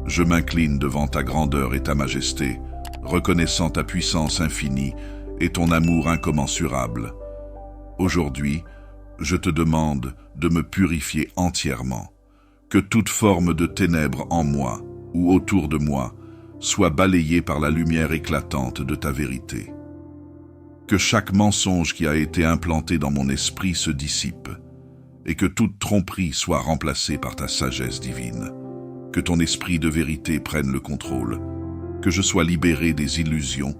je m'incline devant ta grandeur et ta majesté, reconnaissant ta puissance infinie et ton amour incommensurable. Aujourd'hui, je te demande de me purifier entièrement, que toute forme de ténèbres en moi ou autour de moi soit balayée par la lumière éclatante de ta vérité. Que chaque mensonge qui a été implanté dans mon esprit se dissipe, et que toute tromperie soit remplacée par ta sagesse divine. Que ton esprit de vérité prenne le contrôle, que je sois libéré des illusions,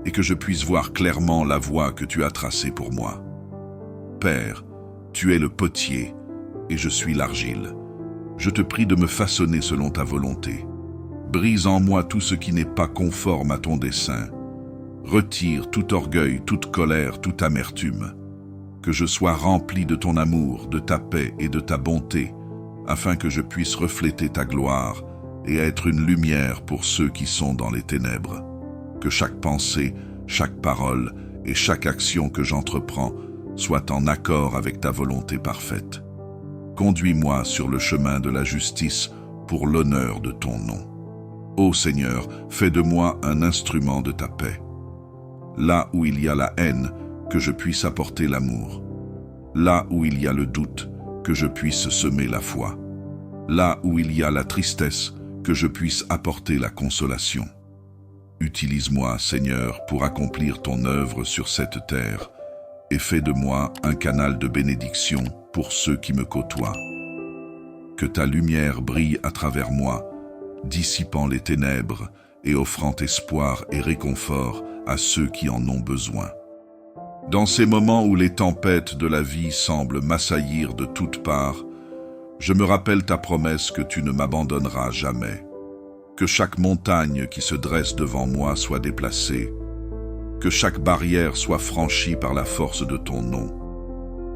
et que je puisse voir clairement la voie que tu as tracée pour moi. Père, tu es le potier, et je suis l'argile. Je te prie de me façonner selon ta volonté. Brise en moi tout ce qui n'est pas conforme à ton dessein. Retire tout orgueil, toute colère, toute amertume. Que je sois rempli de ton amour, de ta paix et de ta bonté, afin que je puisse refléter ta gloire et être une lumière pour ceux qui sont dans les ténèbres. Que chaque pensée, chaque parole et chaque action que j'entreprends soit en accord avec ta volonté parfaite. Conduis-moi sur le chemin de la justice pour l'honneur de ton nom. Ô Seigneur, fais de moi un instrument de ta paix. Là où il y a la haine, que je puisse apporter l'amour. Là où il y a le doute, que je puisse semer la foi. Là où il y a la tristesse, que je puisse apporter la consolation. Utilise-moi, Seigneur, pour accomplir ton œuvre sur cette terre, et fais de moi un canal de bénédiction pour ceux qui me côtoient. Que ta lumière brille à travers moi, dissipant les ténèbres et offrant espoir et réconfort à ceux qui en ont besoin. Dans ces moments où les tempêtes de la vie semblent m'assaillir de toutes parts, je me rappelle ta promesse que tu ne m'abandonneras jamais. Que chaque montagne qui se dresse devant moi soit déplacée. Que chaque barrière soit franchie par la force de ton nom.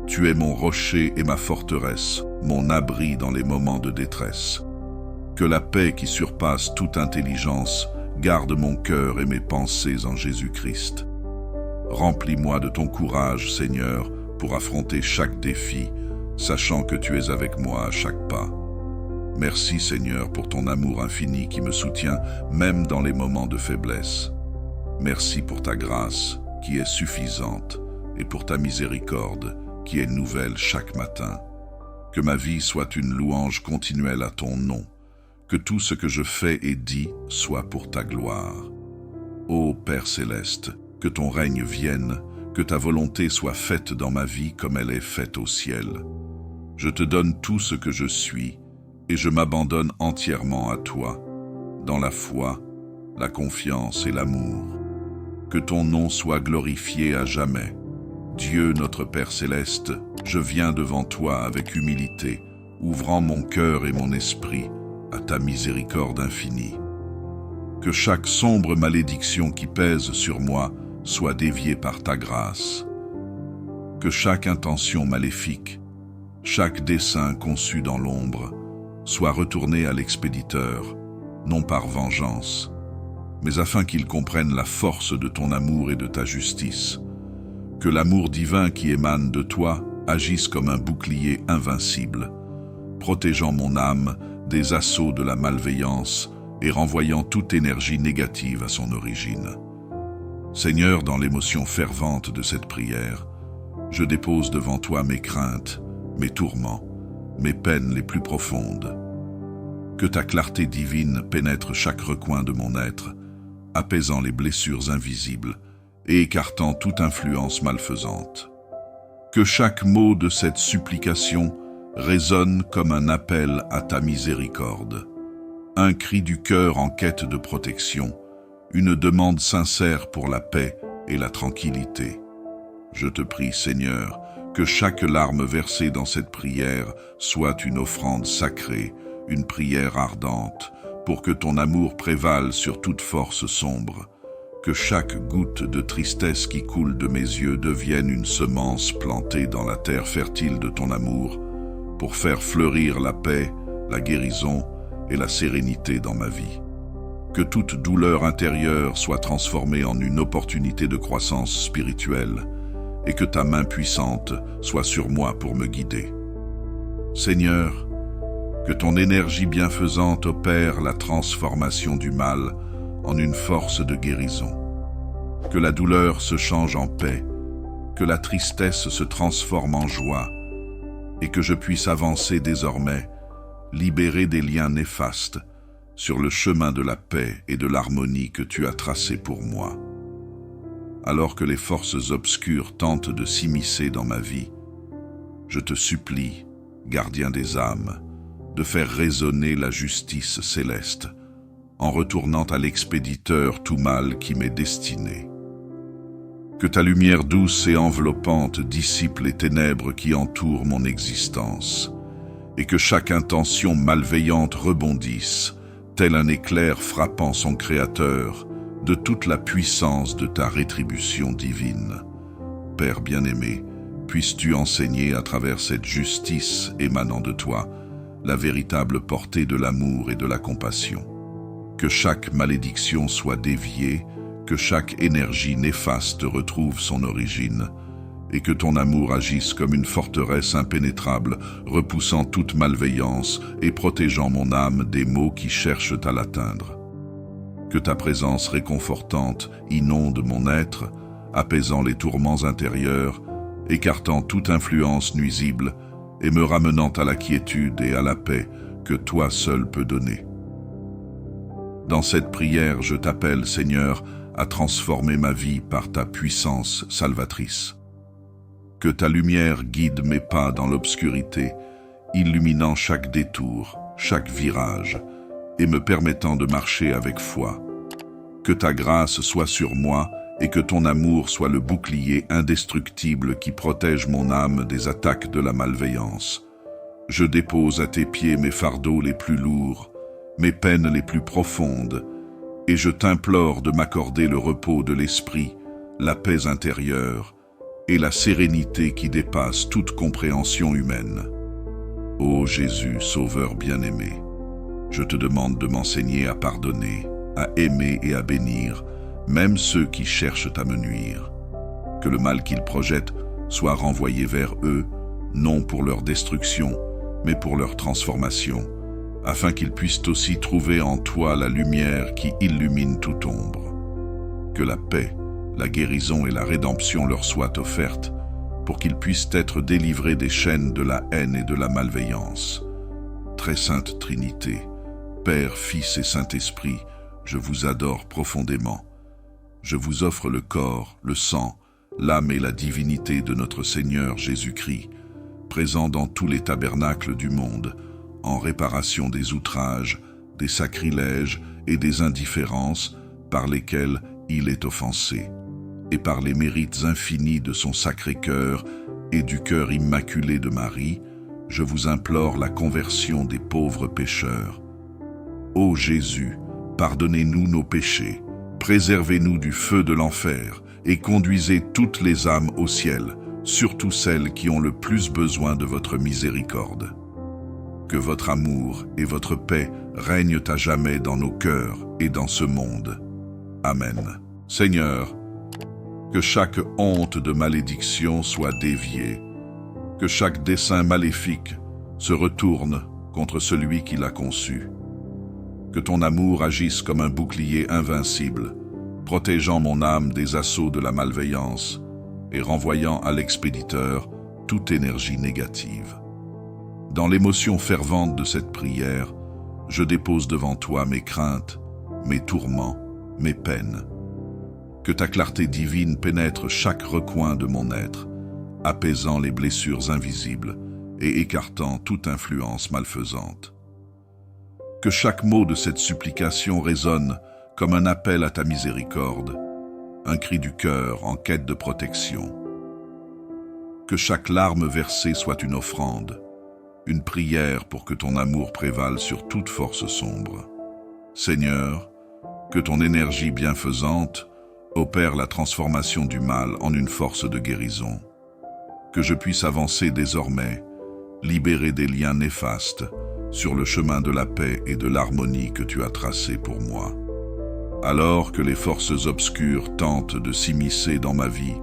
Tu es mon rocher et ma forteresse, mon abri dans les moments de détresse. Que la paix qui surpasse toute intelligence garde mon cœur et mes pensées en Jésus-Christ. Remplis-moi de ton courage, Seigneur, pour affronter chaque défi, sachant que tu es avec moi à chaque pas. Merci, Seigneur, pour ton amour infini qui me soutient, même dans les moments de faiblesse. Merci pour ta grâce, qui est suffisante, et pour ta miséricorde, qui est nouvelle chaque matin. Que ma vie soit une louange continuelle à ton nom. Que tout ce que je fais et dis soit pour ta gloire. Ô Père céleste, que ton règne vienne, que ta volonté soit faite dans ma vie comme elle est faite au ciel. Je te donne tout ce que je suis, et je m'abandonne entièrement à toi, dans la foi, la confiance et l'amour. Que ton nom soit glorifié à jamais. Dieu notre Père céleste, je viens devant toi avec humilité, ouvrant mon cœur et mon esprit à ta miséricorde infinie. Que chaque sombre malédiction qui pèse sur moi soit déviée par ta grâce. Que chaque intention maléfique, chaque dessein conçu dans l'ombre, soit retourné à l'expéditeur, non par vengeance, mais afin qu'il comprenne la force de ton amour et de ta justice. Que l'amour divin qui émane de toi agisse comme un bouclier invincible, protégeant mon âme des assauts de la malveillance et renvoyant toute énergie négative à son origine. Seigneur, dans l'émotion fervente de cette prière, je dépose devant toi mes craintes, mes tourments, mes peines les plus profondes. Que ta clarté divine pénètre chaque recoin de mon être, apaisant les blessures invisibles et écartant toute influence malfaisante. Que chaque mot de cette supplication résonne comme un appel à ta miséricorde, un cri du cœur en quête de protection, une demande sincère pour la paix et la tranquillité. Je te prie, Seigneur, que chaque larme versée dans cette prière soit une offrande sacrée, une prière ardente, pour que ton amour prévale sur toute force sombre. Que chaque goutte de tristesse qui coule de mes yeux devienne une semence plantée dans la terre fertile de ton amour, pour faire fleurir la paix, la guérison et la sérénité dans ma vie. Que toute douleur intérieure soit transformée en une opportunité de croissance spirituelle, et que ta main puissante soit sur moi pour me guider. Seigneur, que ton énergie bienfaisante opère la transformation du mal en une force de guérison. Que la douleur se change en paix, que la tristesse se transforme en joie, et que je puisse avancer désormais, libéré des liens néfastes, sur le chemin de la paix et de l'harmonie que tu as tracé pour moi. Alors que les forces obscures tentent de s'immiscer dans ma vie, je te supplie, gardien des âmes, de faire résonner la justice céleste, en retournant à l'expéditeur tout mal qui m'est destiné. Que ta lumière douce et enveloppante dissipe les ténèbres qui entourent mon existence, et que chaque intention malveillante rebondisse, tel un éclair frappant son Créateur, de toute la puissance de ta rétribution divine. Père bien-aimé, puisses-tu enseigner à travers cette justice émanant de toi, la véritable portée de l'amour et de la compassion. Que chaque malédiction soit déviée, que chaque énergie néfaste retrouve son origine, et que ton amour agisse comme une forteresse impénétrable, repoussant toute malveillance et protégeant mon âme des maux qui cherchent à l'atteindre. Que ta présence réconfortante inonde mon être, apaisant les tourments intérieurs, écartant toute influence nuisible et me ramenant à la quiétude et à la paix que toi seul peux donner. Dans cette prière, je t'appelle, Seigneur, à transformer ma vie par ta puissance salvatrice. Que ta lumière guide mes pas dans l'obscurité, illuminant chaque détour, chaque virage, et me permettant de marcher avec foi. Que ta grâce soit sur moi et que ton amour soit le bouclier indestructible qui protège mon âme des attaques de la malveillance. Je dépose à tes pieds mes fardeaux les plus lourds, mes peines les plus profondes, et je t'implore de m'accorder le repos de l'esprit, la paix intérieure et la sérénité qui dépasse toute compréhension humaine. Ô Jésus, Sauveur bien-aimé, je te demande de m'enseigner à pardonner, à aimer et à bénir, même ceux qui cherchent à me nuire. Que le mal qu'ils projettent soit renvoyé vers eux, non pour leur destruction, mais pour leur transformation, afin qu'ils puissent aussi trouver en toi la lumière qui illumine toute ombre. Que la paix, la guérison et la rédemption leur soient offertes, pour qu'ils puissent être délivrés des chaînes de la haine et de la malveillance. Très sainte Trinité, Père, Fils et Saint-Esprit, je vous adore profondément. Je vous offre le corps, le sang, l'âme et la divinité de notre Seigneur Jésus-Christ, présent dans tous les tabernacles du monde, en réparation des outrages, des sacrilèges et des indifférences par lesquels il est offensé, et par les mérites infinis de son sacré cœur et du cœur immaculé de Marie, je vous implore la conversion des pauvres pécheurs. Ô Jésus, pardonnez-nous nos péchés, préservez-nous du feu de l'enfer et conduisez toutes les âmes au ciel, surtout celles qui ont le plus besoin de votre miséricorde. Que votre amour et votre paix règnent à jamais dans nos cœurs et dans ce monde. Amen. Seigneur, que chaque honte de malédiction soit déviée, que chaque dessein maléfique se retourne contre celui qui l'a conçu. Que ton amour agisse comme un bouclier invincible, protégeant mon âme des assauts de la malveillance et renvoyant à l'expéditeur toute énergie négative. Dans l'émotion fervente de cette prière, je dépose devant toi mes craintes, mes tourments, mes peines. Que ta clarté divine pénètre chaque recoin de mon être, apaisant les blessures invisibles et écartant toute influence malfaisante. Que chaque mot de cette supplication résonne comme un appel à ta miséricorde, un cri du cœur en quête de protection. Que chaque larme versée soit une offrande, une prière pour que ton amour prévale sur toute force sombre. Seigneur, que ton énergie bienfaisante opère la transformation du mal en une force de guérison. Que je puisse avancer désormais, libéré des liens néfastes, sur le chemin de la paix et de l'harmonie que tu as tracé pour moi. Alors que les forces obscures tentent de s'immiscer dans ma vie,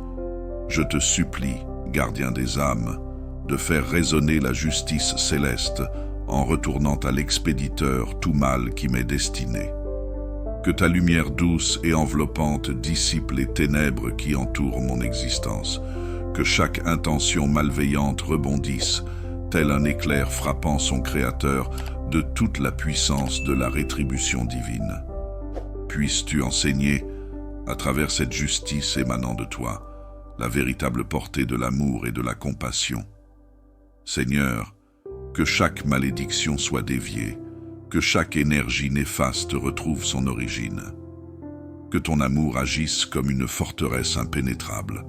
je te supplie, gardien des âmes, de faire résonner la justice céleste en retournant à l'expéditeur tout mal qui m'est destiné. Que ta lumière douce et enveloppante dissipe les ténèbres qui entourent mon existence. Que chaque intention malveillante rebondisse, tel un éclair frappant son Créateur, de toute la puissance de la rétribution divine. Puisses-tu enseigner, à travers cette justice émanant de toi, la véritable portée de l'amour et de la compassion. Seigneur, que chaque malédiction soit déviée, que chaque énergie néfaste retrouve son origine. Que ton amour agisse comme une forteresse impénétrable,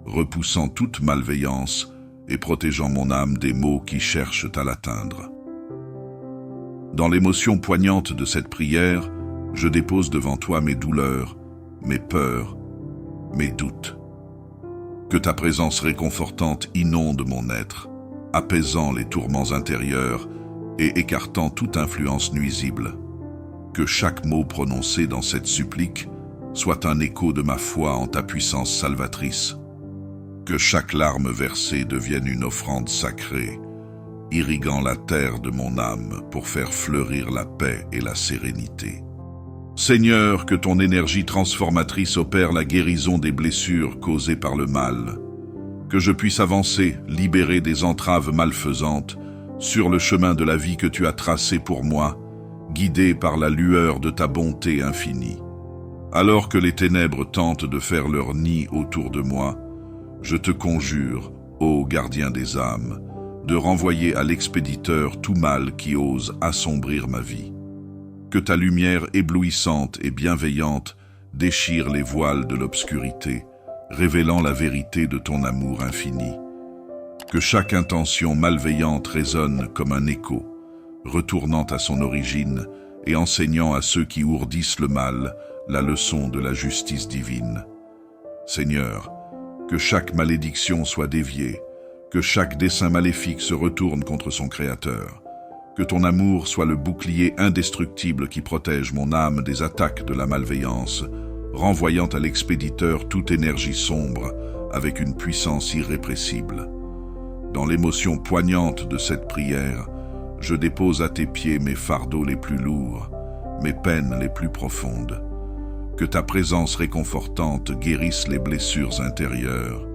repoussant toute malveillance et protégeant mon âme des maux qui cherchent à l'atteindre. Dans l'émotion poignante de cette prière, je dépose devant toi mes douleurs, mes peurs, mes doutes. Que ta présence réconfortante inonde mon être, apaisant les tourments intérieurs et écartant toute influence nuisible. Que chaque mot prononcé dans cette supplique soit un écho de ma foi en ta puissance salvatrice. Que chaque larme versée devienne une offrande sacrée, irriguant la terre de mon âme pour faire fleurir la paix et la sérénité. Seigneur, que ton énergie transformatrice opère la guérison des blessures causées par le mal. Que je puisse avancer, libéré des entraves malfaisantes, sur le chemin de la vie que tu as tracé pour moi, guidé par la lueur de ta bonté infinie. Alors que les ténèbres tentent de faire leur nid autour de moi, je te conjure, ô gardien des âmes, de renvoyer à l'expéditeur tout mal qui ose assombrir ma vie. Que ta lumière éblouissante et bienveillante déchire les voiles de l'obscurité, révélant la vérité de ton amour infini. Que chaque intention malveillante résonne comme un écho, retournant à son origine et enseignant à ceux qui ourdissent le mal la leçon de la justice divine. Seigneur, que chaque malédiction soit déviée, que chaque dessein maléfique se retourne contre son Créateur. Que ton amour soit le bouclier indestructible qui protège mon âme des attaques de la malveillance, renvoyant à l'expéditeur toute énergie sombre avec une puissance irrépressible. Dans l'émotion poignante de cette prière, je dépose à tes pieds mes fardeaux les plus lourds, mes peines les plus profondes. Que ta présence réconfortante guérisse les blessures intérieures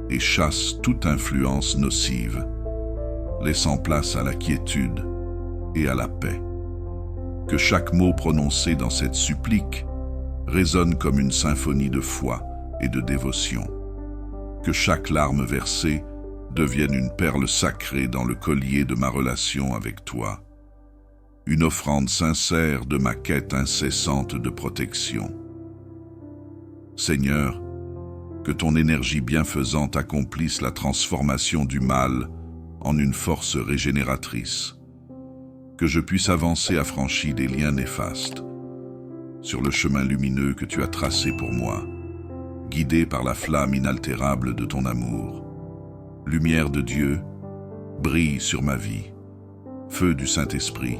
et chasse toute influence nocive, laissant place à la quiétude et à la paix. Que chaque mot prononcé dans cette supplique résonne comme une symphonie de foi et de dévotion. Que chaque larme versée devienne une perle sacrée dans le collier de ma relation avec toi, une offrande sincère de ma quête incessante de protection. Seigneur, que ton énergie bienfaisante accomplisse la transformation du mal en une force régénératrice, que je puisse avancer affranchi des liens néfastes, sur le chemin lumineux que tu as tracé pour moi, guidé par la flamme inaltérable de ton amour. Lumière de Dieu, brille sur ma vie. Feu du Saint-Esprit,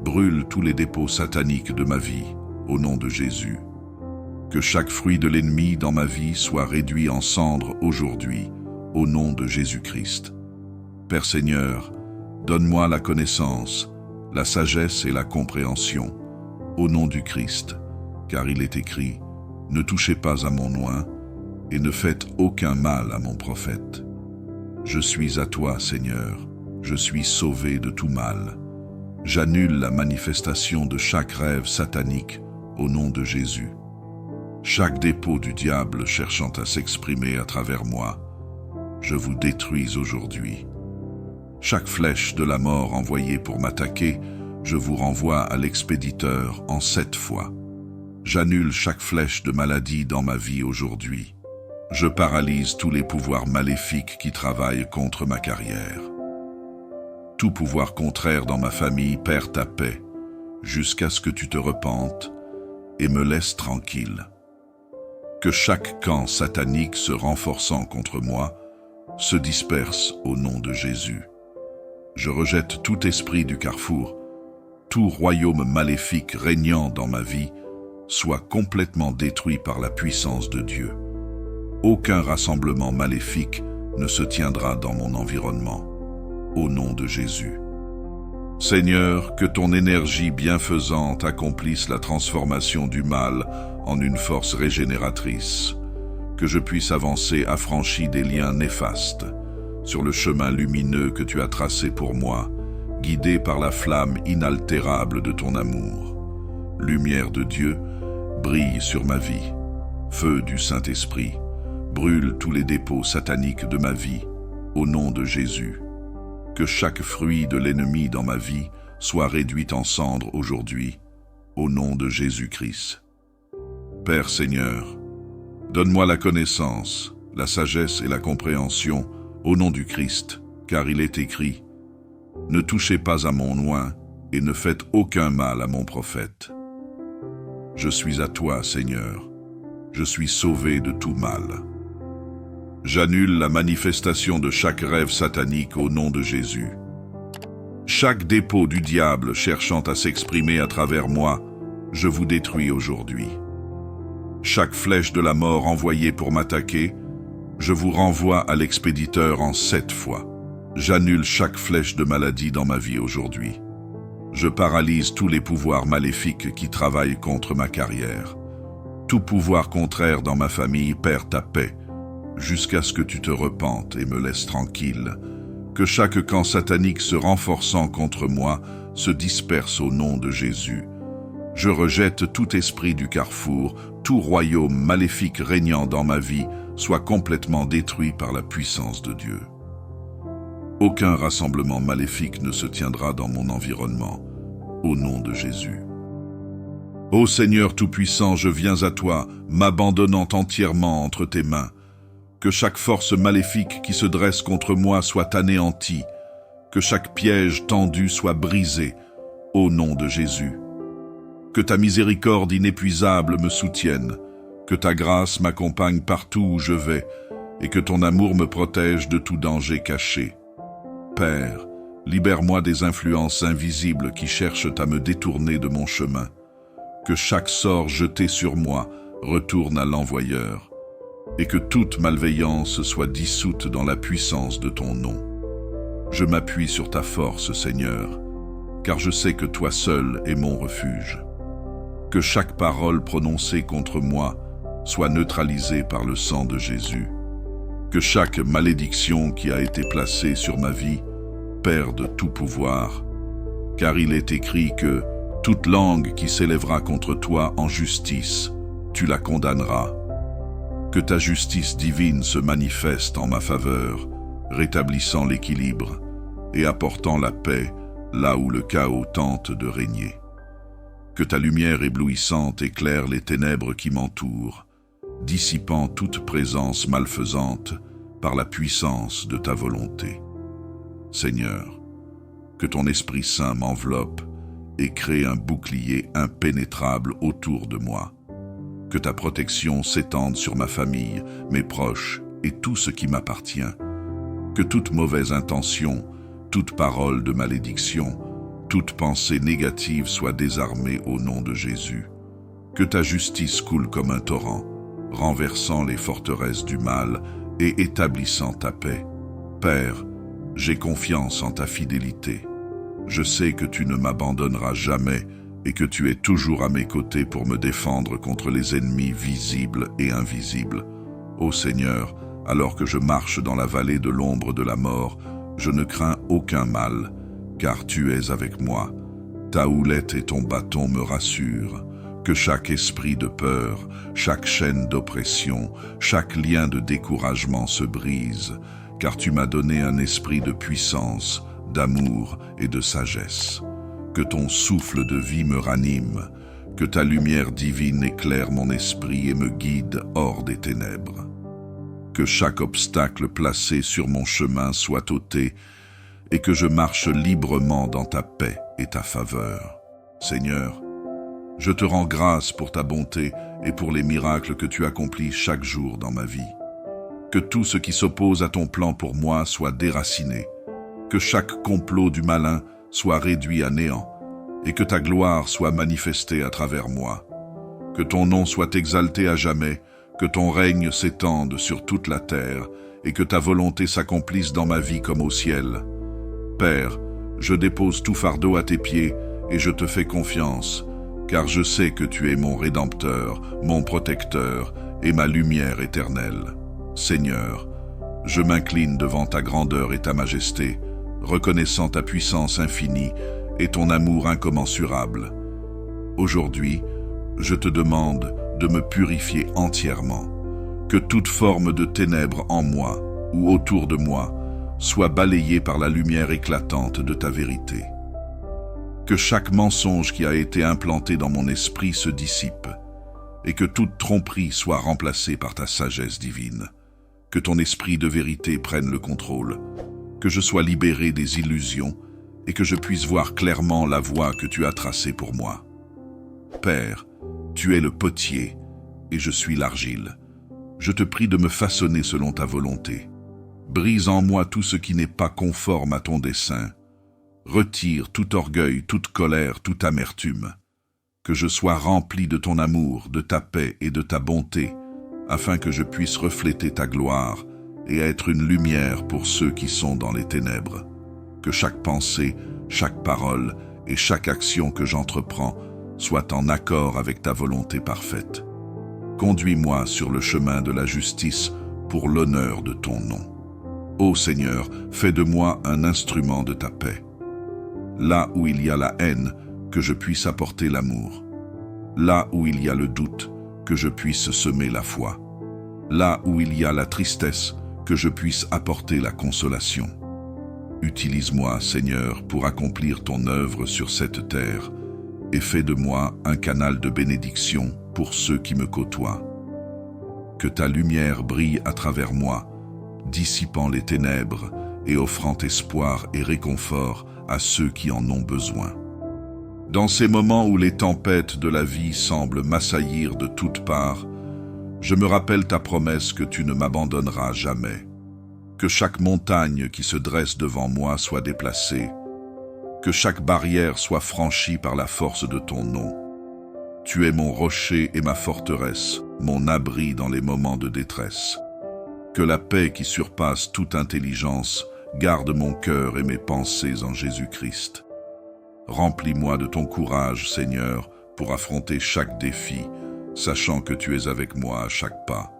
brûle tous les dépôts sataniques de ma vie, au nom de Jésus. Que chaque fruit de l'ennemi dans ma vie soit réduit en cendres aujourd'hui, au nom de Jésus-Christ. Père Seigneur, donne-moi la connaissance, la sagesse et la compréhension, au nom du Christ, car il est écrit, « Ne touchez pas à mon oint, et ne faites aucun mal à mon prophète. » Je suis à toi, Seigneur, je suis sauvé de tout mal. J'annule la manifestation de chaque rêve satanique au nom de Jésus. Chaque dépôt du diable cherchant à s'exprimer à travers moi, je vous détruis aujourd'hui. Chaque flèche de la mort envoyée pour m'attaquer, je vous renvoie à l'expéditeur en 7 fois. J'annule chaque flèche de maladie dans ma vie aujourd'hui. Je paralyse tous les pouvoirs maléfiques qui travaillent contre ma carrière. Tout pouvoir contraire dans ma famille perd ta paix, jusqu'à ce que tu te repentes et me laisses tranquille. Que chaque camp satanique se renforçant contre moi se disperse au nom de Jésus. Je rejette tout esprit du carrefour, tout royaume maléfique régnant dans ma vie soit complètement détruit par la puissance de Dieu. Aucun rassemblement maléfique ne se tiendra dans mon environnement, au nom de Jésus. Seigneur, que ton énergie bienfaisante accomplisse la transformation du mal en une force régénératrice, que je puisse avancer affranchi des liens néfastes, sur le chemin lumineux que tu as tracé pour moi, guidé par la flamme inaltérable de ton amour. Lumière de Dieu, brille sur ma vie. Feu du Saint-Esprit, brûle tous les dépôts sataniques de ma vie, au nom de Jésus. Que chaque fruit de l'ennemi dans ma vie soit réduit en cendres aujourd'hui, au nom de Jésus-Christ. Père Seigneur, donne-moi la connaissance, la sagesse et la compréhension, au nom du Christ, car il est écrit, « Ne touchez pas à mon oint et ne faites aucun mal à mon prophète. » Je suis à toi, Seigneur, je suis sauvé de tout mal. J'annule la manifestation de chaque rêve satanique au nom de Jésus. Chaque dépôt du diable cherchant à s'exprimer à travers moi, je vous détruis aujourd'hui. Chaque flèche de la mort envoyée pour m'attaquer, je vous renvoie à l'expéditeur en 7 fois. J'annule chaque flèche de maladie dans ma vie aujourd'hui. Je paralyse tous les pouvoirs maléfiques qui travaillent contre ma carrière. Tout pouvoir contraire dans ma famille perd ta paix, jusqu'à ce que tu te repentes et me laisses tranquille. Que chaque camp satanique se renforçant contre moi se disperse au nom de Jésus. Je rejette tout esprit du carrefour, tout royaume maléfique régnant dans ma vie soit complètement détruit par la puissance de Dieu. Aucun rassemblement maléfique ne se tiendra dans mon environnement, au nom de Jésus. Ô Seigneur Tout-Puissant, je viens à toi, m'abandonnant entièrement entre tes mains. Que chaque force maléfique qui se dresse contre moi soit anéantie, que chaque piège tendu soit brisé, au nom de Jésus. Que ta miséricorde inépuisable me soutienne, que ta grâce m'accompagne partout où je vais, et que ton amour me protège de tout danger caché. Père, libère-moi des influences invisibles qui cherchent à me détourner de mon chemin. Que chaque sort jeté sur moi retourne à l'envoyeur, et que toute malveillance soit dissoute dans la puissance de ton nom. Je m'appuie sur ta force, Seigneur, car je sais que toi seul es mon refuge. Que chaque parole prononcée contre moi soit neutralisée par le sang de Jésus. Que chaque malédiction qui a été placée sur ma vie perde tout pouvoir, car il est écrit que toute langue qui s'élèvera contre toi en justice, tu la condamneras. Que ta justice divine se manifeste en ma faveur, rétablissant l'équilibre et apportant la paix là où le chaos tente de régner. Que ta lumière éblouissante éclaire les ténèbres qui m'entourent, dissipant toute présence malfaisante par la puissance de ta volonté. Seigneur, que ton Esprit Saint m'enveloppe et crée un bouclier impénétrable autour de moi. Que ta protection s'étende sur ma famille, mes proches et tout ce qui m'appartient. Que toute mauvaise intention, toute parole de malédiction, toute pensée négative soit désarmée au nom de Jésus. Que ta justice coule comme un torrent, renversant les forteresses du mal et établissant ta paix. Père, j'ai confiance en ta fidélité. Je sais que tu ne m'abandonneras jamais et que tu es toujours à mes côtés pour me défendre contre les ennemis visibles et invisibles. Ô Seigneur, alors que je marche dans la vallée de l'ombre de la mort, je ne crains aucun mal, car tu es avec moi. Ta houlette et ton bâton me rassurent. Que chaque esprit de peur, chaque chaîne d'oppression, chaque lien de découragement se brise, car tu m'as donné un esprit de puissance, d'amour et de sagesse. Que ton souffle de vie me ranime, que ta lumière divine éclaire mon esprit et me guide hors des ténèbres. Que chaque obstacle placé sur mon chemin soit ôté et que je marche librement dans ta paix et ta faveur. Seigneur, je te rends grâce pour ta bonté et pour les miracles que tu accomplis chaque jour dans ma vie. Que tout ce qui s'oppose à ton plan pour moi soit déraciné, que chaque complot du malin soit réduit à néant et que ta gloire soit manifestée à travers moi. Que ton nom soit exalté à jamais, que ton règne s'étende sur toute la terre et que ta volonté s'accomplisse dans ma vie comme au ciel. Père, je dépose tout fardeau à tes pieds et je te fais confiance, car je sais que tu es mon Rédempteur, mon protecteur et ma lumière éternelle. Seigneur, je m'incline devant ta grandeur et ta majesté, reconnaissant ta puissance infinie et ton amour incommensurable. Aujourd'hui, je te demande de me purifier entièrement, que toute forme de ténèbres en moi ou autour de moi soit balayée par la lumière éclatante de ta vérité. Que chaque mensonge qui a été implanté dans mon esprit se dissipe et que toute tromperie soit remplacée par ta sagesse divine. Que ton esprit de vérité prenne le contrôle, que je sois libéré des illusions et que je puisse voir clairement la voie que tu as tracée pour moi. Père, tu es le potier et je suis l'argile. Je te prie de me façonner selon ta volonté. Brise en moi tout ce qui n'est pas conforme à ton dessein. Retire tout orgueil, toute colère, toute amertume. Que je sois rempli de ton amour, de ta paix et de ta bonté, afin que je puisse refléter ta gloire et être une lumière pour ceux qui sont dans les ténèbres. Que chaque pensée, chaque parole et chaque action que j'entreprends soit en accord avec ta volonté parfaite. Conduis-moi sur le chemin de la justice pour l'honneur de ton nom. Ô Seigneur, fais de moi un instrument de ta paix. Là où il y a la haine, que je puisse apporter l'amour. Là où il y a le doute, que je puisse semer la foi. Là où il y a la tristesse, que je puisse apporter la consolation. Utilise-moi, Seigneur, pour accomplir ton œuvre sur cette terre, et fais de moi un canal de bénédiction pour ceux qui me côtoient. Que ta lumière brille à travers moi, dissipant les ténèbres et offrant espoir et réconfort à ceux qui en ont besoin. Dans ces moments où les tempêtes de la vie semblent m'assaillir de toutes parts, je me rappelle ta promesse que tu ne m'abandonneras jamais. Que chaque montagne qui se dresse devant moi soit déplacée, que chaque barrière soit franchie par la force de ton nom. Tu es mon rocher et ma forteresse, mon abri dans les moments de détresse. Que la paix qui surpasse toute intelligence garde mon cœur et mes pensées en Jésus-Christ. Remplis-moi de ton courage, Seigneur, pour affronter chaque défi, sachant que tu es avec moi à chaque pas.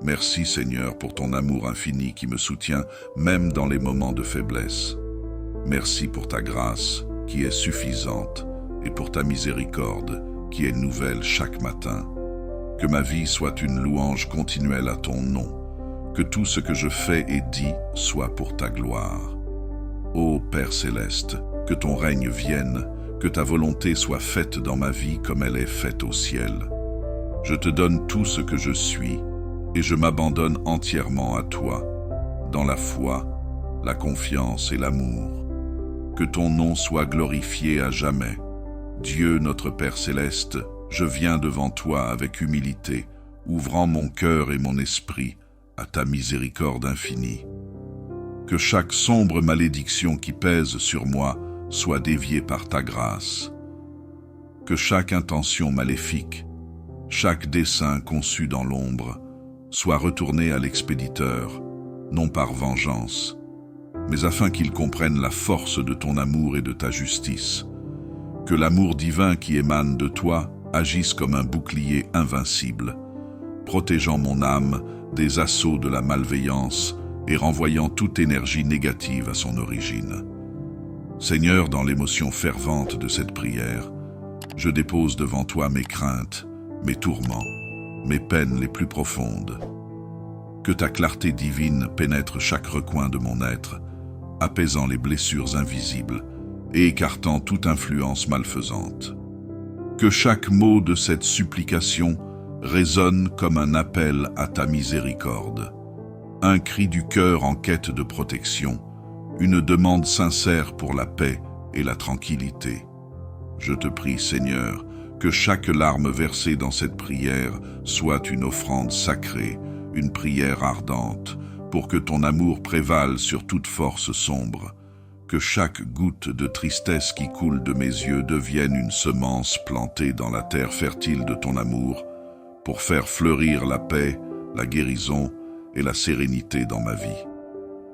Merci, Seigneur, pour ton amour infini qui me soutient même dans les moments de faiblesse. Merci pour ta grâce qui est suffisante et pour ta miséricorde qui est nouvelle chaque matin. Que ma vie soit une louange continuelle à ton nom. que tout ce que je fais et dis soit pour ta gloire. Ô Père céleste, que ton règne vienne, que ta volonté soit faite dans ma vie comme elle est faite au ciel. Je te donne tout ce que je suis et je m'abandonne entièrement à toi, dans la foi, la confiance et l'amour. Que ton nom soit glorifié à jamais. Dieu notre Père céleste, je viens devant toi avec humilité, ouvrant mon cœur et mon esprit à ta miséricorde infinie. Que chaque sombre malédiction qui pèse sur moi soit déviée par ta grâce. Que chaque intention maléfique, chaque dessein conçu dans l'ombre, soit retourné à l'expéditeur, non par vengeance, mais afin qu'il comprenne la force de ton amour et de ta justice. Que l'amour divin qui émane de toi agisse comme un bouclier invincible, protégeant mon âme des assauts de la malveillance et renvoyant toute énergie négative à son origine. Seigneur, dans l'émotion fervente de cette prière, je dépose devant toi mes craintes, mes tourments, mes peines les plus profondes. Que ta clarté divine pénètre chaque recoin de mon être, apaisant les blessures invisibles et écartant toute influence malfaisante. Que chaque mot de cette supplication résonne comme un appel à ta miséricorde, un cri du cœur en quête de protection, une demande sincère pour la paix et la tranquillité. Je te prie, Seigneur, que chaque larme versée dans cette prière soit une offrande sacrée, une prière ardente, pour que ton amour prévale sur toute force sombre. Que chaque goutte de tristesse qui coule de mes yeux devienne une semence plantée dans la terre fertile de ton amour, pour faire fleurir la paix, la guérison et la sérénité dans ma vie.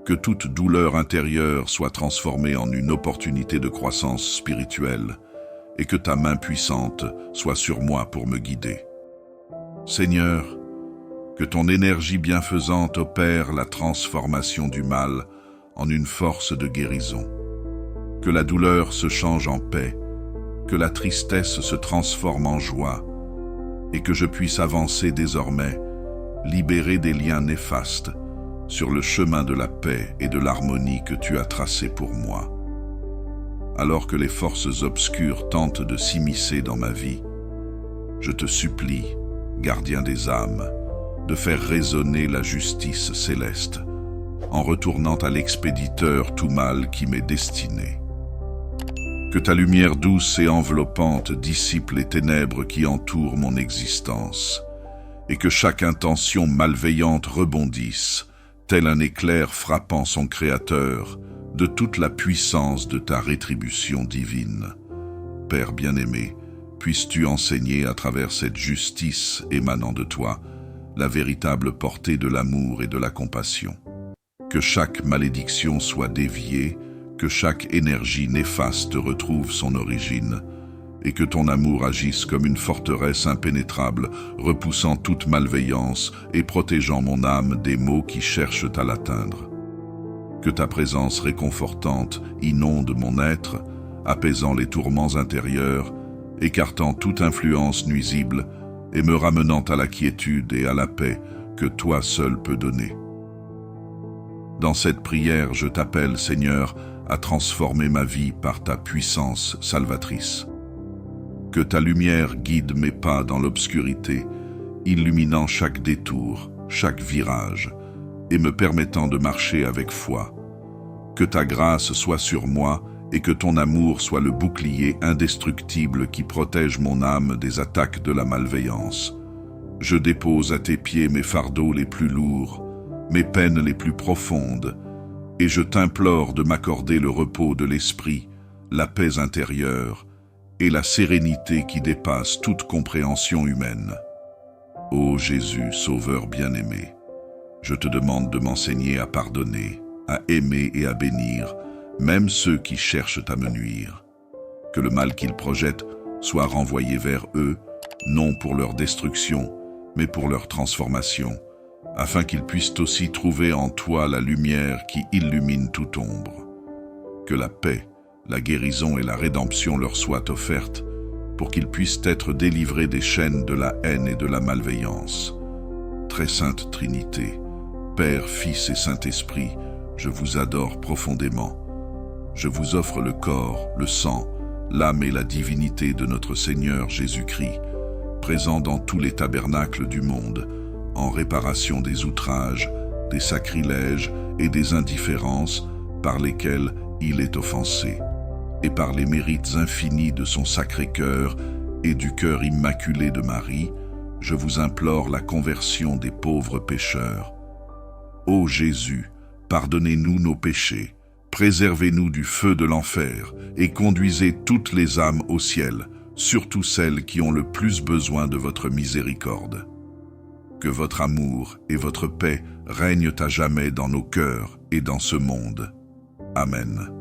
Que toute douleur intérieure soit transformée en une opportunité de croissance spirituelle, et que ta main puissante soit sur moi pour me guider. Seigneur, que ton énergie bienfaisante opère la transformation du mal en une force de guérison. Que la douleur se change en paix, que la tristesse se transforme en joie, et que je puisse avancer désormais, libéré des liens néfastes, sur le chemin de la paix et de l'harmonie que tu as tracé pour moi. Alors que les forces obscures tentent de s'immiscer dans ma vie, je te supplie, gardien des âmes, de faire résonner la justice céleste, en retournant à l'expéditeur tout mal qui m'est destiné. Que ta lumière douce et enveloppante dissipe les ténèbres qui entourent mon existence, et que chaque intention malveillante rebondisse, tel un éclair frappant son Créateur, de toute la puissance de ta rétribution divine. Père bien-aimé, puisses-tu enseigner à travers cette justice émanant de toi, la véritable portée de l'amour et de la compassion. Que chaque malédiction soit déviée, que chaque énergie néfaste retrouve son origine, et que ton amour agisse comme une forteresse impénétrable, repoussant toute malveillance et protégeant mon âme des maux qui cherchent à l'atteindre. Que ta présence réconfortante inonde mon être, apaisant les tourments intérieurs, écartant toute influence nuisible et me ramenant à la quiétude et à la paix que toi seul peux donner. Dans cette prière, je t'appelle, Seigneur, à transformer ma vie par ta puissance salvatrice. Que ta lumière guide mes pas dans l'obscurité, illuminant chaque détour, chaque virage, et me permettant de marcher avec foi. Que ta grâce soit sur moi et que ton amour soit le bouclier indestructible qui protège mon âme des attaques de la malveillance. Je dépose à tes pieds mes fardeaux les plus lourds, mes peines les plus profondes, et je t'implore de m'accorder le repos de l'esprit, la paix intérieure et la sérénité qui dépasse toute compréhension humaine. Ô Jésus, Sauveur bien-aimé, je te demande de m'enseigner à pardonner, à aimer et à bénir, même ceux qui cherchent à me nuire. Que le mal qu'ils projettent soit renvoyé vers eux, non pour leur destruction, mais pour leur transformation, afin qu'ils puissent aussi trouver en toi la lumière qui illumine toute ombre. Que la paix, la guérison et la rédemption leur soient offertes, pour qu'ils puissent être délivrés des chaînes de la haine et de la malveillance. Très sainte Trinité, Père, Fils et Saint-Esprit, je vous adore profondément. Je vous offre le corps, le sang, l'âme et la divinité de notre Seigneur Jésus-Christ, présent dans tous les tabernacles du monde, en réparation des outrages, des sacrilèges et des indifférences par lesquels il est offensé, et par les mérites infinis de son Sacré-Cœur et du cœur immaculé de Marie, je vous implore la conversion des pauvres pécheurs. Ô Jésus, pardonnez-nous nos péchés, préservez-nous du feu de l'enfer et conduisez toutes les âmes au ciel, surtout celles qui ont le plus besoin de votre miséricorde. Que votre amour et votre paix règnent à jamais dans nos cœurs et dans ce monde. Amen.